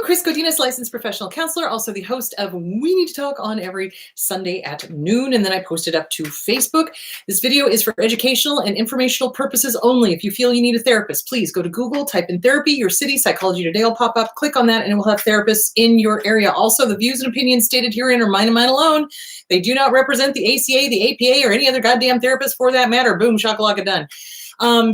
Chris Godinez, licensed professional counselor, also the host of We Need to Talk on every Sunday at noon, and then I post it up to Facebook. This video is for educational and informational purposes only. If you feel you need a therapist, please go to Google, type in therapy, your city, Psychology Today will pop up, click on that, and it will have therapists in your area. Also, the views and opinions stated herein are mine and mine alone. They do not represent the ACA, the APA, or any other goddamn therapist for that matter. Boom, shakalaka, done. All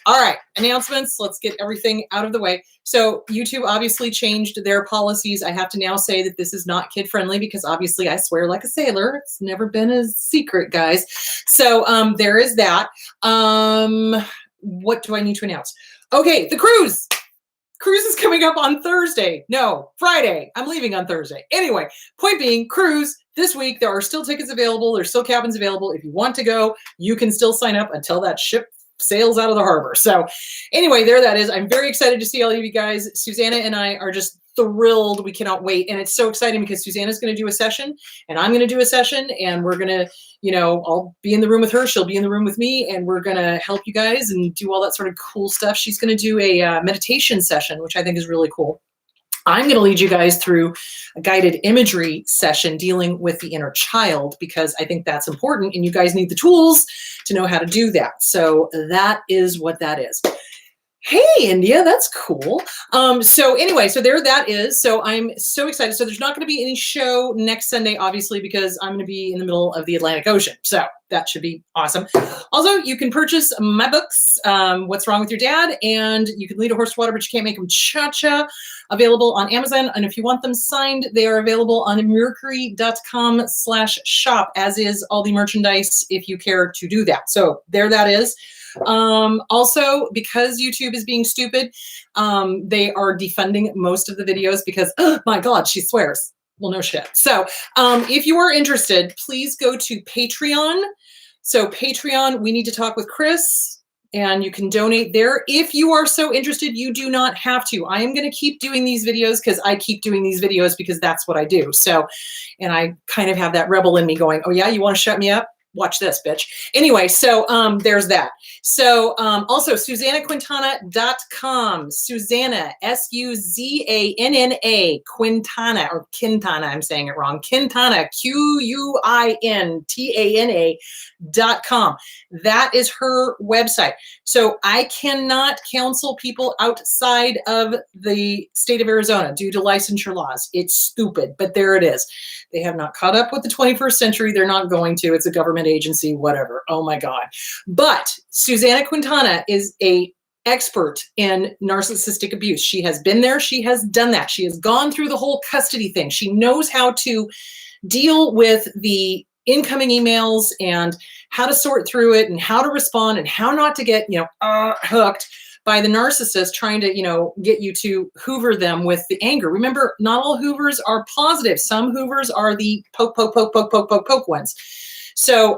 right, announcements. Let's get everything out of the way. So YouTube obviously changed their policies. I have to now say that this is not kid friendly because obviously I swear like a sailor. It's never been a secret, guys. So there is that. What do I need to announce? Okay, the cruise. Cruise is coming up on Thursday. No, Friday. I'm leaving on Thursday. Anyway, point being, cruise this week. There are still tickets available. There's still cabins available. If you want to go, you can still sign up until that ship sails out of the harbor. So anyway, there that is. I'm very excited to see all of you guys. Susana and I are just thrilled. We cannot wait. And it's so exciting because Susana's going to do a session and I'm going to do a session and we're going to, I'll be in the room with her. She'll be in the room with me and we're going to help you guys and do all that sort of cool stuff. She's going to do a meditation session, which I think is really cool. I'm going to lead you guys through a guided imagery session dealing with the inner child because I think that's important and you guys need the tools to know how to do that. So that is what that is. Hey, India, that's cool. So anyway, so there that is. So I'm so excited. So there's not going to be any show next Sunday, obviously, because I'm going to be in the middle of the Atlantic Ocean. So that should be awesome. Also, you can purchase my books, What's Wrong with Your Dad? And You Can Lead a Horse to Water, but you can't make them cha-cha. Available on Amazon. And if you want them signed, they are available on mercury.com/shop, as is all the merchandise if you care to do that. So there that is. Also, because YouTube is being stupid, they are defunding most of the videos because, oh my God, she swears. Well, no shit. So if you are interested, please go to Patreon. So Patreon, We Need to Talk with Chris. And you can donate there. If you are so interested, you do not have to. I am going to keep doing these videos because I keep doing these videos because that's what I do. So, and I kind of have that rebel in me going, oh yeah, you want to shut me up? Watch this, bitch. Anyway, so there's that. So also SusanaQuintana.com. Susana, S-U-Z-A-N-N-A, Quintana, or Quintana, I'm saying it wrong. Quintana, Quintana.com. That is her website. So I cannot counsel people outside of the state of Arizona due to licensure laws. It's stupid, but there it is. They have not caught up with the 21st century. They're not going to. It's a government agency, whatever. Oh my God. But Susana Quintana is a expert in narcissistic abuse. She has been there. She has done that. She has gone through the whole custody thing. She knows how to deal with the incoming emails and how to sort through it and how to respond and how not to get, hooked by the narcissist trying to, get you to hoover them with the anger. Remember, not all hoovers are positive. Some hoovers are the poke, poke, poke, poke, poke, poke, poke ones. So,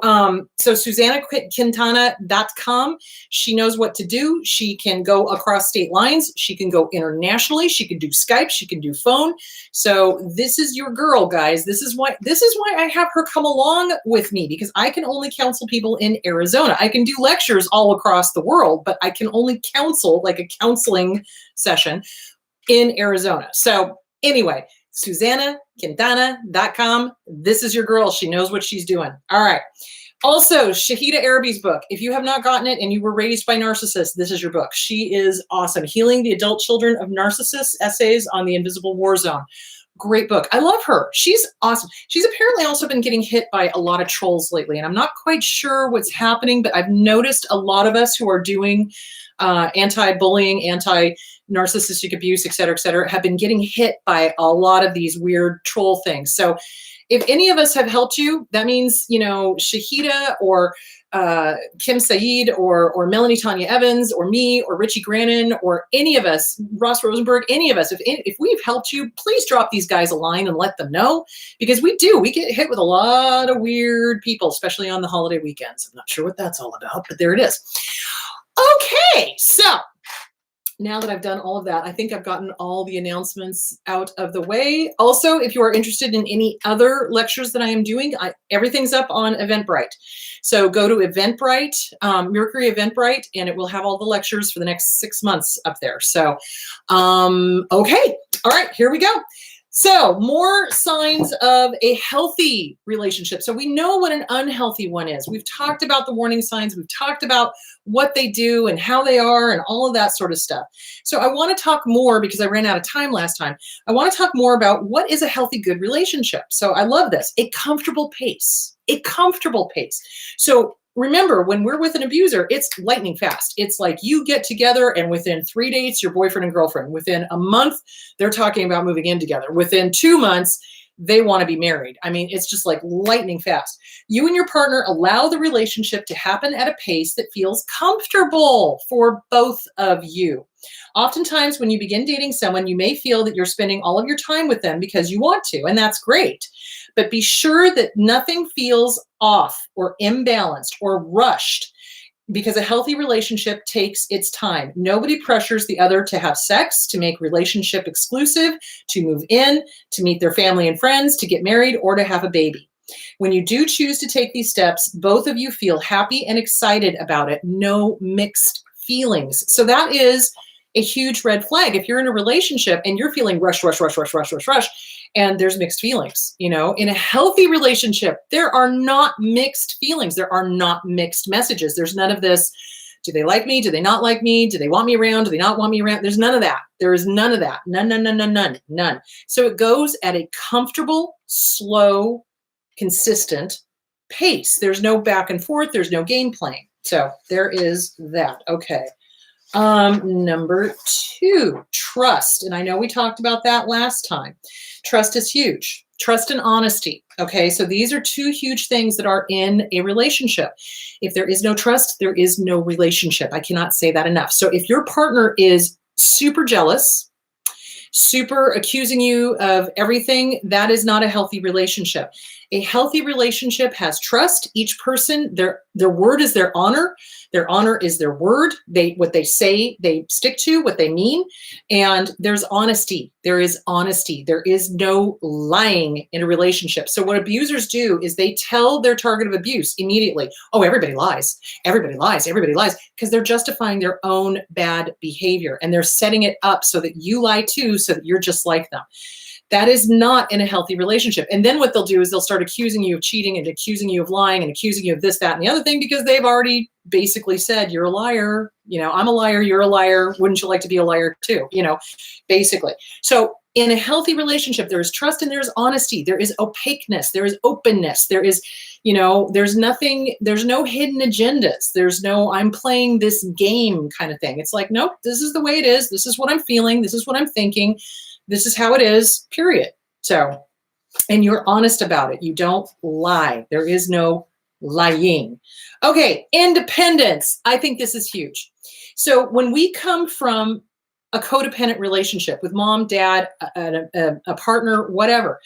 SusanaQuintana.com. She knows what to do. She can go across state lines. She can go internationally. She can do Skype. She can do phone. So this is your girl, guys. This is why I have her come along with me because I can only counsel people in Arizona. I can do lectures all across the world, but I can only counsel like a counseling session in Arizona. So anyway, SusanaQuintana.com. This is your girl. She knows what she's doing. All right. Also, Shaquita Arby's book. If you have not gotten it and you were raised by narcissists, this is your book. She is awesome. Healing the Adult Children of Narcissists, Essays on the Invisible War Zone. Great book. I love her. She's awesome. She's apparently also been getting hit by a lot of trolls lately, and I'm not quite sure what's happening, but I've noticed a lot of us who are doing anti-bullying, anti-narcissistic abuse, et cetera, have been getting hit by a lot of these weird troll things. So if any of us have helped you, that means, Shaquita or Kim Saeed or Melanie Tanya Evans or me or Richie Grannon or any of us, Ross Rosenberg, any of us, if we've helped you, please drop these guys a line and let them know because we get hit with a lot of weird people, especially on the holiday weekends. I'm not sure what that's all about, but there it is. Okay, so now that I've done all of that, I think I've gotten all the announcements out of the way. Also, if you are interested in any other lectures that I am doing, everything's up on Eventbrite. So go to Eventbrite, Mercury Eventbrite, and it will have all the lectures for the next 6 months up there. So, okay. All right, here we go. So more signs of a healthy relationship. So we know what an unhealthy one is. We've talked about the warning signs. We've talked about what they do and how they are and all of that sort of stuff. So I want to talk more, because I ran out of time last time. I want to talk more about what is a healthy, good relationship. So I love this. A comfortable pace. A comfortable pace. So remember, when we're with an abuser, it's lightning fast. It's like you get together and within 3 dates, you're boyfriend and girlfriend. Within a month, they're talking about moving in together. Within 2 months, they want to be married. I mean, it's just like lightning fast. You and your partner allow the relationship to happen at a pace that feels comfortable for both of you. Oftentimes, when you begin dating someone, you may feel that you're spending all of your time with them because you want to, and that's great. But be sure that nothing feels off or imbalanced or rushed, because a healthy relationship takes its time. Nobody pressures the other to have sex, to make relationship exclusive, to move in, to meet their family and friends, to get married, or to have a baby. When you do choose to take these steps, both of you feel happy and excited about it. No mixed feelings. So that is a huge red flag. If you're in a relationship and you're feeling rush, and there's mixed feelings, in a healthy relationship, there are not mixed feelings. There are not mixed messages. There's none of this. Do they like me? Do they not like me? Do they want me around? Do they not want me around? There's none of that. There is none of that. None. So it goes at a comfortable, slow, consistent pace. There's no back and forth. There's no game playing. So there is that. Okay. Number 2, trust. And I know we talked about that last time. Trust is huge. Trust and honesty. Okay. So these are 2 huge things that are in a relationship. If there is no trust, there is no relationship. I cannot say that enough. So if your partner is super jealous, super accusing you of everything, that is not a healthy relationship. A healthy relationship has trust. Each person, their word is their honor. Their honor is their word. What they say, they stick to what they mean. And there's honesty. There is honesty. There is no lying in a relationship. So what abusers do is they tell their target of abuse immediately, oh, everybody lies. Everybody lies. Everybody lies. Because they're justifying their own bad behavior. And they're setting it up so that you lie too, so that you're just like them. That is not in a healthy relationship. And then what they'll do is they'll start accusing you of cheating and accusing you of lying and accusing you of this, that, and the other thing, because they've already basically said, you're a liar. I'm a liar. You're a liar. Wouldn't you like to be a liar too? Basically. So in a healthy relationship, there is trust and there's honesty. There is opaqueness. There is openness. There is, there's nothing, there's no hidden agendas. There's no, I'm playing this game kind of thing. It's like, nope, this is the way it is. This is what I'm feeling. This is what I'm thinking. This is how it is, period. So, and you're honest about it. You don't lie. There is no lying. Okay, independence. I think this is huge. So when we come from a codependent relationship with mom, dad, a partner, whatever,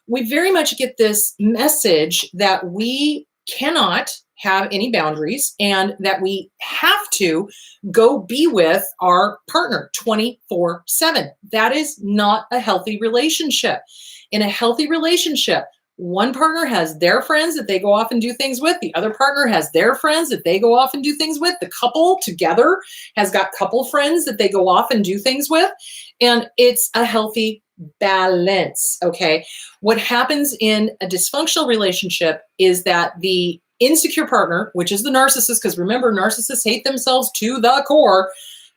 we very much get this message that we cannot have any boundaries and that we have to go be with our partner 24/7. That is not a healthy relationship. In a healthy relationship, one partner has their friends that they go off and do things with. The other partner has their friends that they go off and do things with. The couple together has got couple friends that they go off and do things with. And it's a healthy balance, okay? What happens in a dysfunctional relationship is that the insecure partner, which is the narcissist, because remember, narcissists hate themselves to the core.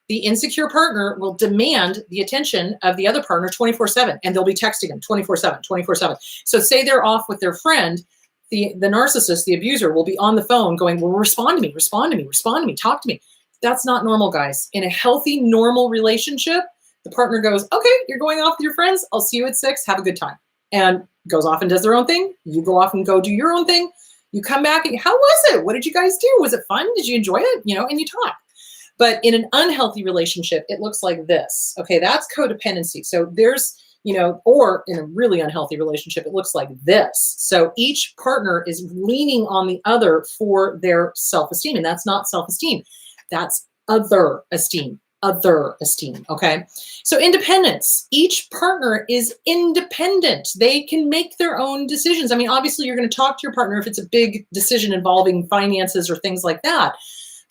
The insecure partner will demand the attention of the other partner 24/7, and they'll be texting them 24/7, 24/7. So say they're off with their friend, the narcissist, the abuser, will be on the phone going, well, respond to me, talk to me. That's not normal, guys. In a healthy, normal relationship, the partner goes, okay, you're going off with your friends. I'll see you at 6. Have a good time. And goes off and does their own thing. You go off and go do your own thing. You come back and how was it? What did you guys do? Was it fun? Did you enjoy it? And you talk. But in an unhealthy relationship, it looks like this. Okay, that's codependency. So there's, or in a really unhealthy relationship, it looks like this. So each partner is leaning on the other for their self-esteem. And that's not self-esteem. That's other esteem. Okay. So independence, each partner is independent. They can make their own decisions. I mean, obviously you're going to talk to your partner if it's a big decision involving finances or things like that.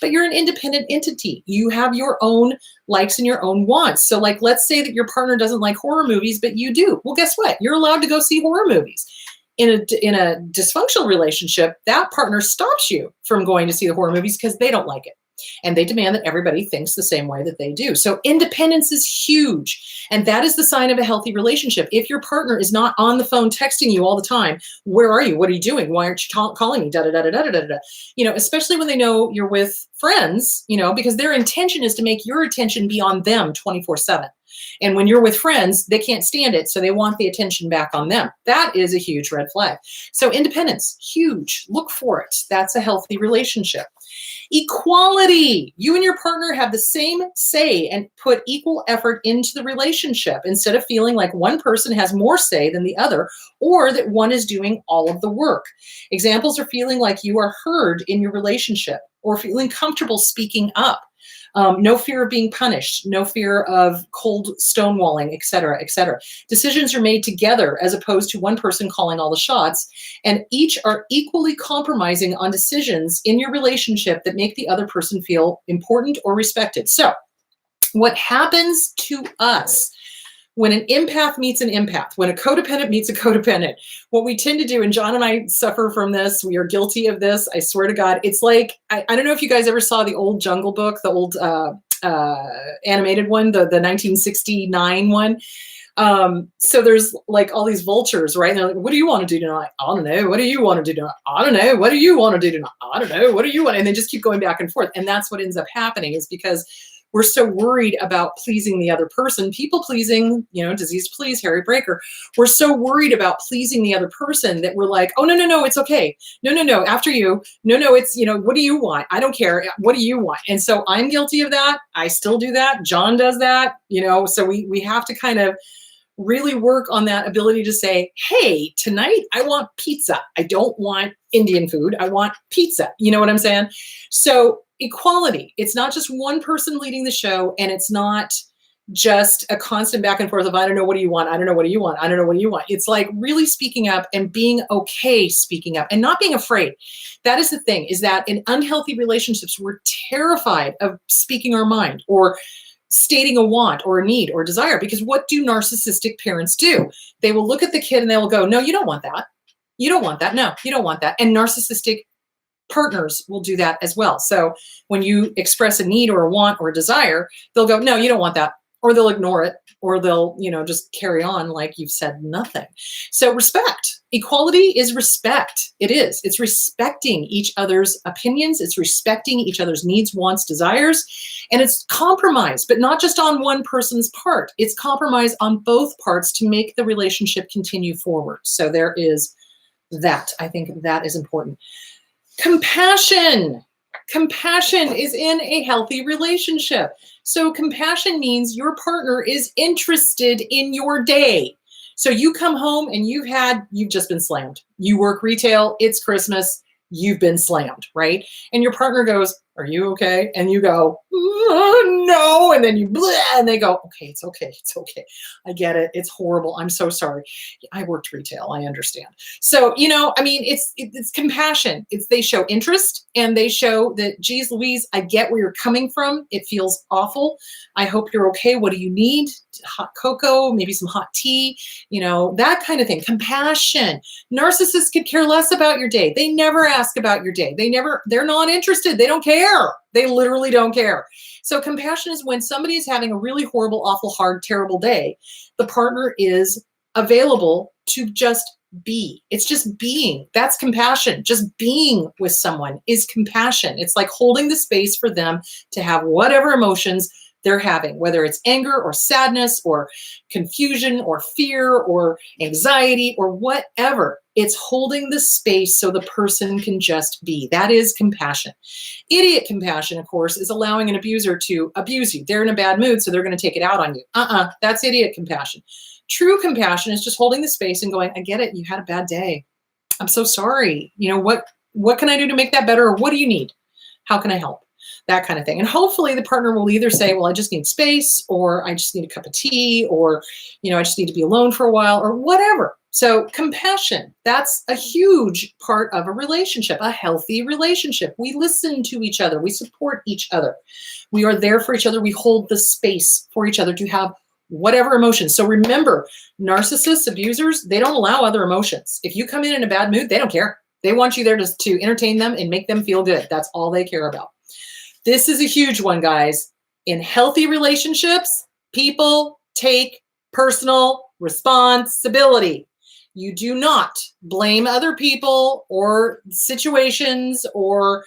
but you're an independent entity. You have your own likes and your own wants. So like, let's say that your partner doesn't like horror movies, but you do. Well, guess what? You're allowed to go see horror movies. In a dysfunctional relationship, that partner stops you from going to see the horror movies because they don't like it. And they demand that everybody thinks the same way that they do. So independence is huge. And that is the sign of a healthy relationship. If your partner is not on the phone texting you all the time, where are you? What are you doing? Why aren't you calling me? Da, da, da, da, da, da, da. You know, especially when they know you're with friends, you know, because their intention is to make your attention be on them 24/7. And when you're with friends, they can't stand it. So they want the attention back on them. That is a huge red flag. So independence, huge. Look for it. That's a healthy relationship. Equality. You and your partner have the same say and put equal effort into the relationship instead of feeling like one person has more say than the other or that one is doing all of the work. Examples are feeling like you are heard in your relationship or feeling comfortable speaking up. No fear of being punished, no fear of cold stonewalling, et cetera, et cetera. Decisions are made together as opposed to one person calling all the shots, and each are equally compromising on decisions in your relationship that make the other person feel important or respected. So what happens to us when an empath meets an empath, when a codependent meets a codependent, what we tend to do, and John and I suffer from this, we are guilty of this, I swear to God, it's like, I don't know if you guys ever saw the old Jungle Book, the old animated one, the 1969 one. So there's like all these vultures, right? And they're like, what do you want to do tonight? I don't know. What do you want to do tonight? I don't know. What do you want to do tonight? I don't know. What do you want? And they just keep going back and forth. And that's what ends up happening is because we're so worried about pleasing the other person, people pleasing, you know, disease to please, Harry Breaker. We're so worried about pleasing the other person that we're like, oh, no, it's okay. No, after you. No, it's, you know, what do you want? I don't care. What do you want? And so I'm guilty of that. I still do that. John does that, you know, so we have to kind of really work on that ability to say, hey, tonight I want pizza. I don't want Indian food. I want pizza. You know what I'm saying? So equality. It's not just one person leading the show, and it's not just a constant back and forth of, I don't know, what do you want? I don't know, what do you want? I don't know, what do you want? It's like really speaking up and being okay speaking up and not being afraid. That is the thing, is that in unhealthy relationships, we're terrified of speaking our mind or stating a want or a need or desire, because what do narcissistic parents do? They will look at the kid and they will go, no, you don't want that. You don't want that. No, you don't want that. And narcissistic partners will do that as well. So when you express a need or a want or a desire, they'll go, no, you don't want that. Or they'll ignore it, or they'll, you know, just carry on like you've said nothing. So respect. Equality is respect. It is. It's respecting each other's opinions. It's respecting each other's needs, wants, desires. And it's compromise, but not just on one person's part. It's compromise on both parts to make the relationship continue forward. So there is that. I think that is important. Compassion. Compassion is in a healthy relationship. So compassion means your partner is interested in your day. So you come home and you've just been slammed. You work retail, it's Christmas, you've been slammed, right? And your partner goes, are you okay? And you go, no. And then you, bleh, and they go, okay, it's okay. It's okay. I get it. It's horrible. I'm so sorry. I worked retail. I understand. So, you know, I mean, it's compassion. They show interest and they show that, geez, Louise, I get where you're coming from. It feels awful. I hope you're okay. What do you need? Hot cocoa, maybe some hot tea, you know, that kind of thing. Compassion. Narcissists could care less about your day. They never ask about your day. They're not interested. They don't care. They literally don't care. So compassion is when somebody is having a really horrible, awful, hard, terrible day, the partner is available to just be. It's just being. That's compassion. Just being with someone is compassion. It's like holding the space for them to have whatever emotions they're having, whether it's anger or sadness or confusion or fear or anxiety or whatever. It's holding the space so the person can just be. That is compassion. Idiot compassion, of course, is allowing an abuser to abuse you. They're in a bad mood, so they're going to take it out on you. That's idiot compassion. True compassion is just holding the space and going, I get it. You had a bad day. I'm so sorry. You know, what can I do to make that better? Or what do you need? How can I help? that kind of thing. And hopefully the partner will either say, well, I just need space, or I just need a cup of tea, or, I just need to be alone for a while, or whatever. So compassion, that's a huge part of a relationship, a healthy relationship. We listen to each other. We support each other. We are there for each other. We hold the space for each other to have whatever emotions. So remember, narcissists, abusers, they don't allow other emotions. If you come in a bad mood, they don't care. They want you there to entertain them and make them feel good. That's all they care about. This is a huge one, guys. In healthy relationships, people take personal responsibility. You do not blame other people or situations or,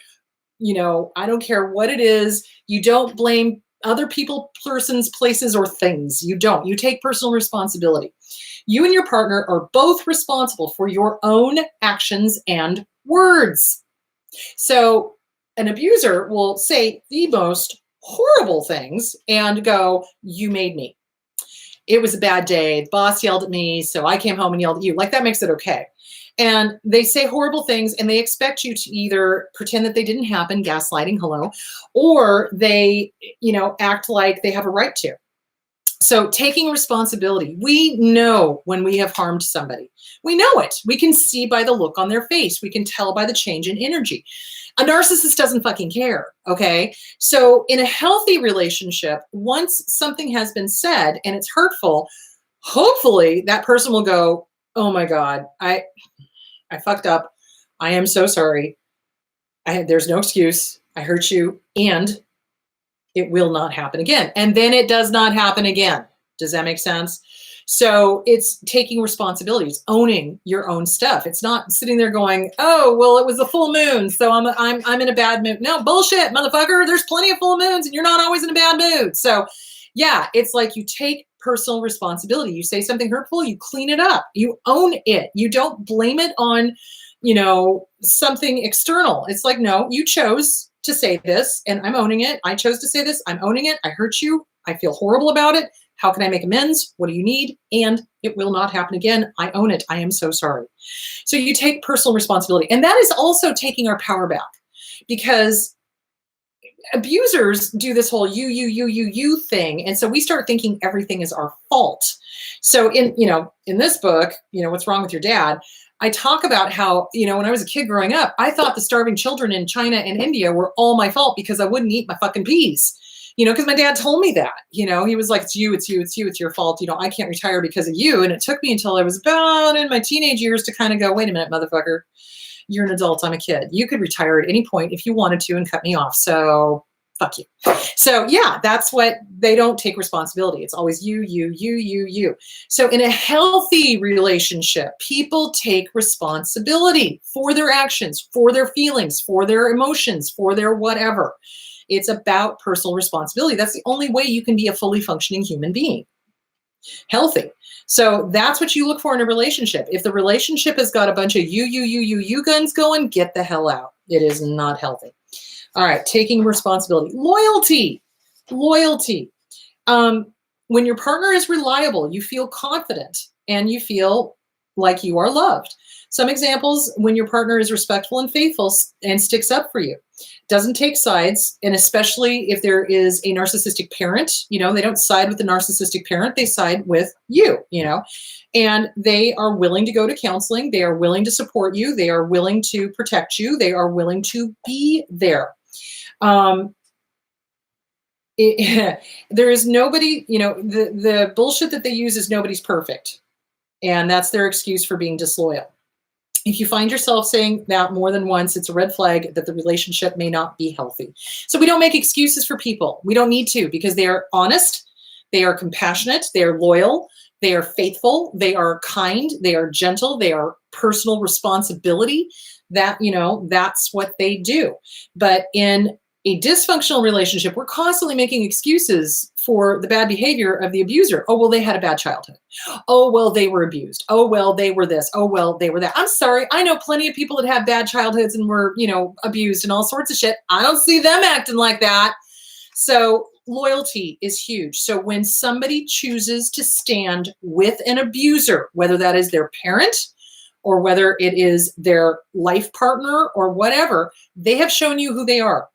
I don't care what it is. You don't blame other people, persons, places, or things. You don't. You take personal responsibility. You and your partner are both responsible for your own actions and words. So an abuser will say the most horrible things and go, you made me. It was a bad day. The boss yelled at me, so I came home and yelled at you. Like, that makes it okay. And they say horrible things, and they expect you to either pretend that they didn't happen, gaslighting, hello, or they, act like they have a right to. So taking responsibility. We know when we have harmed somebody. We know it. We can see by the look on their face. We can tell by the change in energy. A narcissist doesn't fucking care, okay? So in a healthy relationship, once something has been said and it's hurtful, hopefully that person will go, oh my God, I fucked up. I am so sorry. There's no excuse. I hurt you, and it will not happen again. And then it does not happen again. Does that make sense? So it's taking responsibility. It's owning your own stuff. It's not sitting there going, oh, well, it was a full moon, so I'm in a bad mood. No, bullshit, motherfucker. There's plenty of full moons and you're not always in a bad mood. So yeah, it's like you take personal responsibility. You say something hurtful, you clean it up. You own it. You don't blame it on, something external. It's like, no, you chose to say this and I'm owning it. I chose to say this. I'm owning it. I hurt you. I feel horrible about it. How can I make amends? What do you need? And it will not happen again. I own it. I am so sorry. So you take personal responsibility. And that is also taking our power back, because abusers do this whole you thing. And so we start thinking everything is our fault. So in this book, What's Wrong with Your Dad, I talk about how, when I was a kid growing up, I thought the starving children in China and India were all my fault because I wouldn't eat my fucking peas. Because my dad told me that, he was like, it's you, it's your fault. I can't retire because of you. And it took me until I was about in my teenage years to kind of go, wait a minute, motherfucker, you're an adult. I'm a kid. You could retire at any point if you wanted to and cut me off. So fuck you. So yeah, that's what they don't take responsibility. It's always you. So in a healthy relationship, people take responsibility for their actions, for their feelings, for their emotions, for their whatever. It's about personal responsibility. That's the only way you can be a fully functioning human being. Healthy. So that's what you look for in a relationship. If the relationship has got a bunch of you guns going, get the hell out. It is not healthy. All right, taking responsibility. Loyalty. When your partner is reliable, you feel confident and you feel like you are loved. Some examples: when your partner is respectful and faithful and sticks up for you, doesn't take sides, and especially if there is a narcissistic parent, they don't side with the narcissistic parent, they side with you, and they are willing to go to counseling, they are willing to support you, they are willing to protect you, they are willing to be there. There is nobody, the bullshit that they use is nobody's perfect, and that's their excuse for being disloyal. If you find yourself saying that more than once, it's a red flag that the relationship may not be healthy. So we don't make excuses for people. We don't need to, because they are honest, they are compassionate, they are loyal, they are faithful, they are kind, they are gentle, they are personal responsibility. That, that's what they do. But in a dysfunctional relationship, we're constantly making excuses for the bad behavior of the abuser. Oh, well, they had a bad childhood. Oh, well, they were abused. Oh, well, they were this. Oh, well, they were that. I'm sorry. I know plenty of people that have bad childhoods and were, abused and all sorts of shit. I don't see them acting like that. So loyalty is huge. So when somebody chooses to stand with an abuser, whether that is their parent or whether it is their life partner or whatever, they have shown you who they are.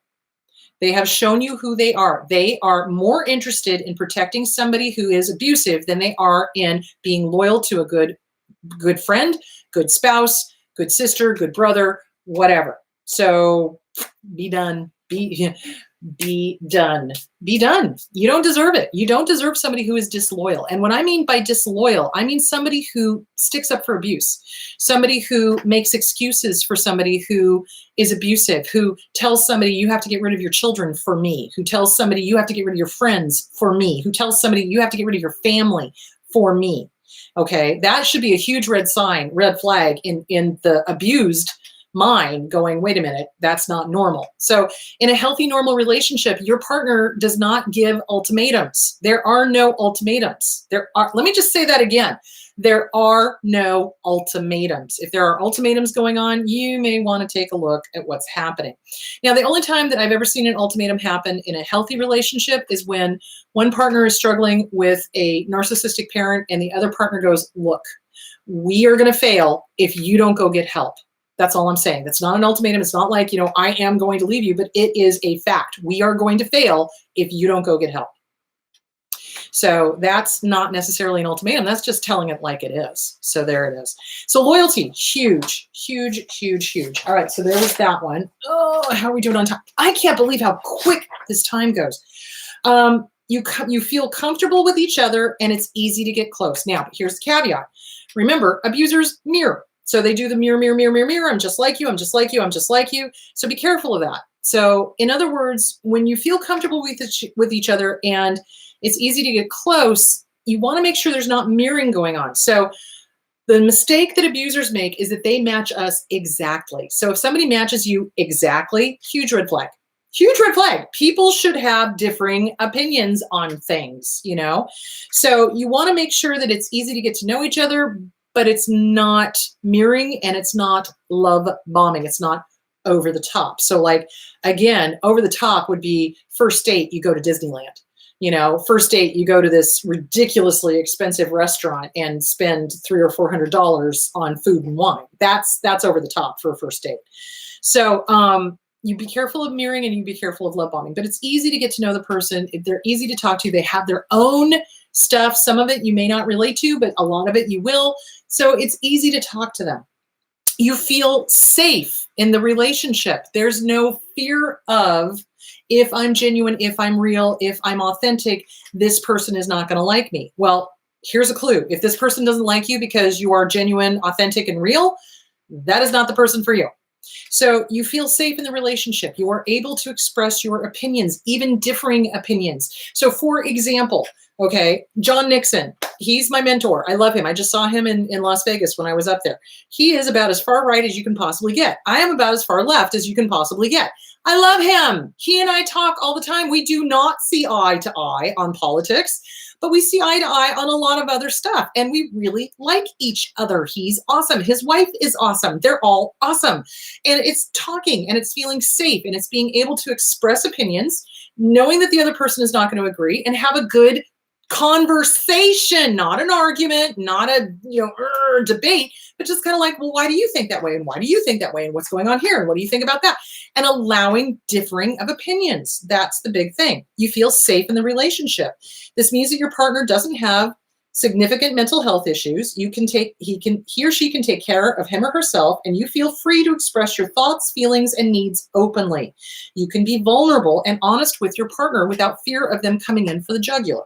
They have shown you who they are. They are more interested in protecting somebody who is abusive than they are in being loyal to a good friend, good spouse, good sister, good brother, whatever. So be done. Be done. Be done. You don't deserve it. You don't deserve somebody who is disloyal. And what I mean by disloyal, I mean somebody who sticks up for abuse, somebody who makes excuses for somebody who is abusive, who tells somebody you have to get rid of your children for me, who tells somebody you have to get rid of your friends for me, who tells somebody you have to get rid of your family for me. Okay, that should be a huge red flag in the abused mind going, wait a minute, that's not normal. So in a healthy, normal relationship, your partner does not give ultimatums. There are no ultimatums. Let me just say that again. There are no ultimatums. If there are ultimatums going on, you may want to take a look at what's happening. Now, the only time that I've ever seen an ultimatum happen in a healthy relationship is when one partner is struggling with a narcissistic parent and the other partner goes, look, we are going to fail if you don't go get help. That's all I'm saying. That's not an ultimatum. It's not like, I am going to leave you, but it is a fact. We are going to fail if you don't go get help. So that's not necessarily an ultimatum. That's just telling it like it is. So there it is. So loyalty, huge, huge, huge, huge. All right. So there was that one. Oh, how are we doing on time? I can't believe how quick this time goes. You feel comfortable with each other and it's easy to get close. Now, here's the caveat. Remember, abusers mirror. So they do the mirror, mirror, mirror, mirror, mirror. I'm just like you. I'm just like you. I'm just like you. So be careful of that. So in other words, when you feel comfortable with each other and it's easy to get close, you want to make sure there's not mirroring going on. So the mistake that abusers make is that they match us exactly. So if somebody matches you exactly, huge red flag. Huge red flag. People should have differing opinions on things, So you want to make sure that it's easy to get to know each other, but it's not mirroring and it's not love bombing. It's not over the top. So again, over the top would be first date, you go to Disneyland. First date, you go to this ridiculously expensive restaurant and spend $300 or $400 on food and wine. That's over the top for a first date. So you be careful of mirroring and you be careful of love bombing, but it's easy to get to know the person. They're easy to talk to. They have their own stuff. Some of it you may not relate to, but a lot of it you will. So it's easy to talk to them. You feel safe in the relationship. There's no fear of, if I'm genuine, if I'm real, if I'm authentic, this person is not going to like me. Well, here's a clue. If this person doesn't like you because you are genuine, authentic, and real, that is not the person for you. So you feel safe in the relationship. You are able to express your opinions, even differing opinions. So for example, John Nixon, he's my mentor. I love him. I just saw him in Las Vegas when I was up there. He is about as far right as you can possibly get. I am about as far left as you can possibly get. I love him. He and I talk all the time. We do not see eye to eye on politics, but we see eye to eye on a lot of other stuff. And we really like each other. He's awesome. His wife is awesome. They're all awesome. And it's talking and it's feeling safe and it's being able to express opinions, knowing that the other person is not going to agree, and have a good conversation, not an argument, not a debate, but just kind of like, well, why do you think that way? And why do you think that way? And what's going on here? And what do you think about that? And allowing differing of opinions. That's the big thing. You feel safe in the relationship. This means that your partner doesn't have significant mental health issues. He or she can take care of him or herself, and you feel free to express your thoughts, feelings, and needs openly. You can be vulnerable and honest with your partner without fear of them coming in for the jugular.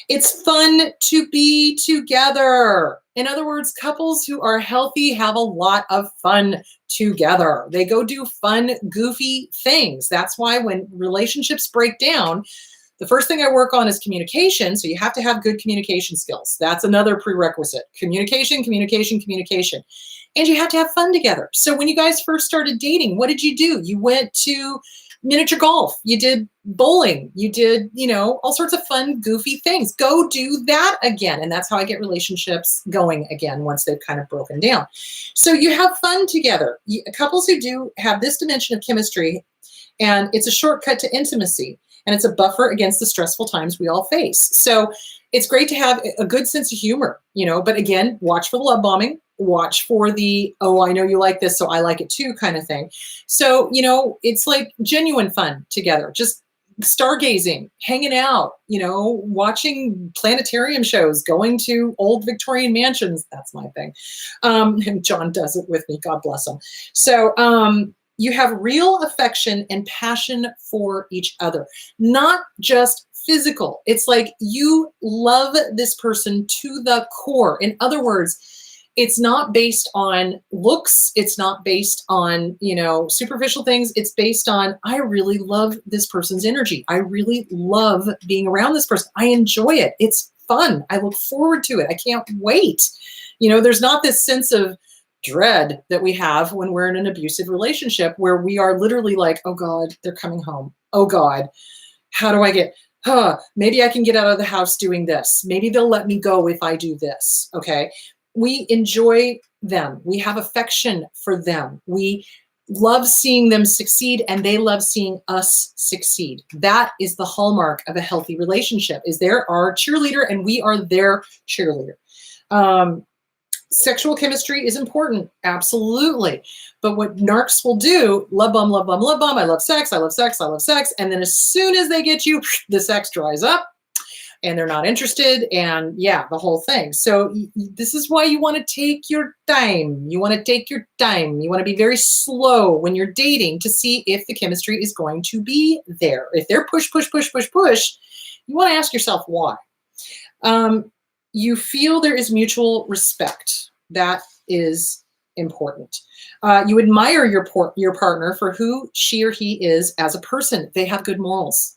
It's fun to be together. In other words, couples who are healthy have a lot of fun together. They go do fun, goofy things. That's why when relationships break down, the first thing I work on is communication. So you have to have good communication skills. That's another prerequisite. Communication, communication, communication. And you have to have fun together. So when you guys first started dating, what did you do? You went to miniature golf. You did bowling. You did, all sorts of fun, goofy things. Go do that again. And that's how I get relationships going again once they've kind of broken down. So you have fun together. Couples who do have this dimension of chemistry, and it's a shortcut to intimacy, and it's a buffer against the stressful times we all face. So it's great to have a good sense of humor, but again, watch for the love bombing. watch for the, oh, I know you like this, so I like it too kind of thing. So, it's like genuine fun together, just stargazing, hanging out, watching planetarium shows, going to old Victorian mansions. That's my thing. And John does it with me. God bless him. So you have real affection and passion for each other, not just physical. It's like you love this person to the core. In other words, it's not based on looks. It's not based on, superficial things. It's based on, I really love this person's energy. I really love being around this person. I enjoy it. It's fun. I look forward to it. I can't wait. There's not this sense of dread that we have when we're in an abusive relationship where we are literally like, oh God, they're coming home. Oh God, how do I get, maybe I can get out of the house doing this. Maybe they'll let me go if I do this. Okay. We enjoy them. We have affection for them. We love seeing them succeed and they love seeing us succeed. That is the hallmark of a healthy relationship, is they're our cheerleader and we are their cheerleader. Sexual chemistry is important, absolutely. But what narcs will do, love bomb, love bomb, love bomb, I love sex, I love sex, I love sex. And then as soon as they get you, the sex dries up and they're not interested. And yeah, the whole thing. So this is why you want to take your time. You want to take your time. You want to be very slow when you're dating to see if the chemistry is going to be there. If they're push, push, push, push, push, you want to ask yourself why. You feel there is mutual respect. That is important. You admire your partner for who she or he is as a person. They have good morals.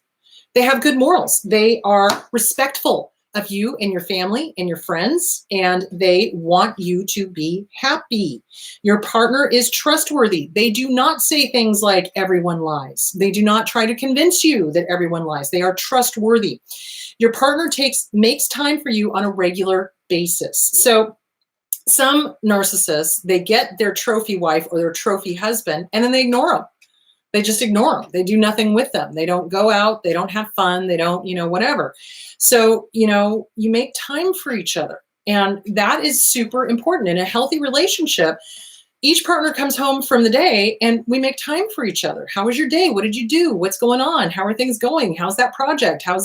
They have good morals. They are respectful of you and your family and your friends, and they want you to be happy. Your partner is trustworthy. They do not say things like everyone lies. They do not try to convince you that everyone lies. They are trustworthy. Your partner makes time for you on a regular basis. So some narcissists, they get their trophy wife or their trophy husband, and then they ignore them. They just ignore them. They do nothing with them. They don't go out. They don't have fun. They don't, whatever. So, you make time for each other. And that is super important. In a healthy relationship, each partner comes home from the day and we make time for each other. How was your day? What did you do? What's going on? How are things going? How's that project? How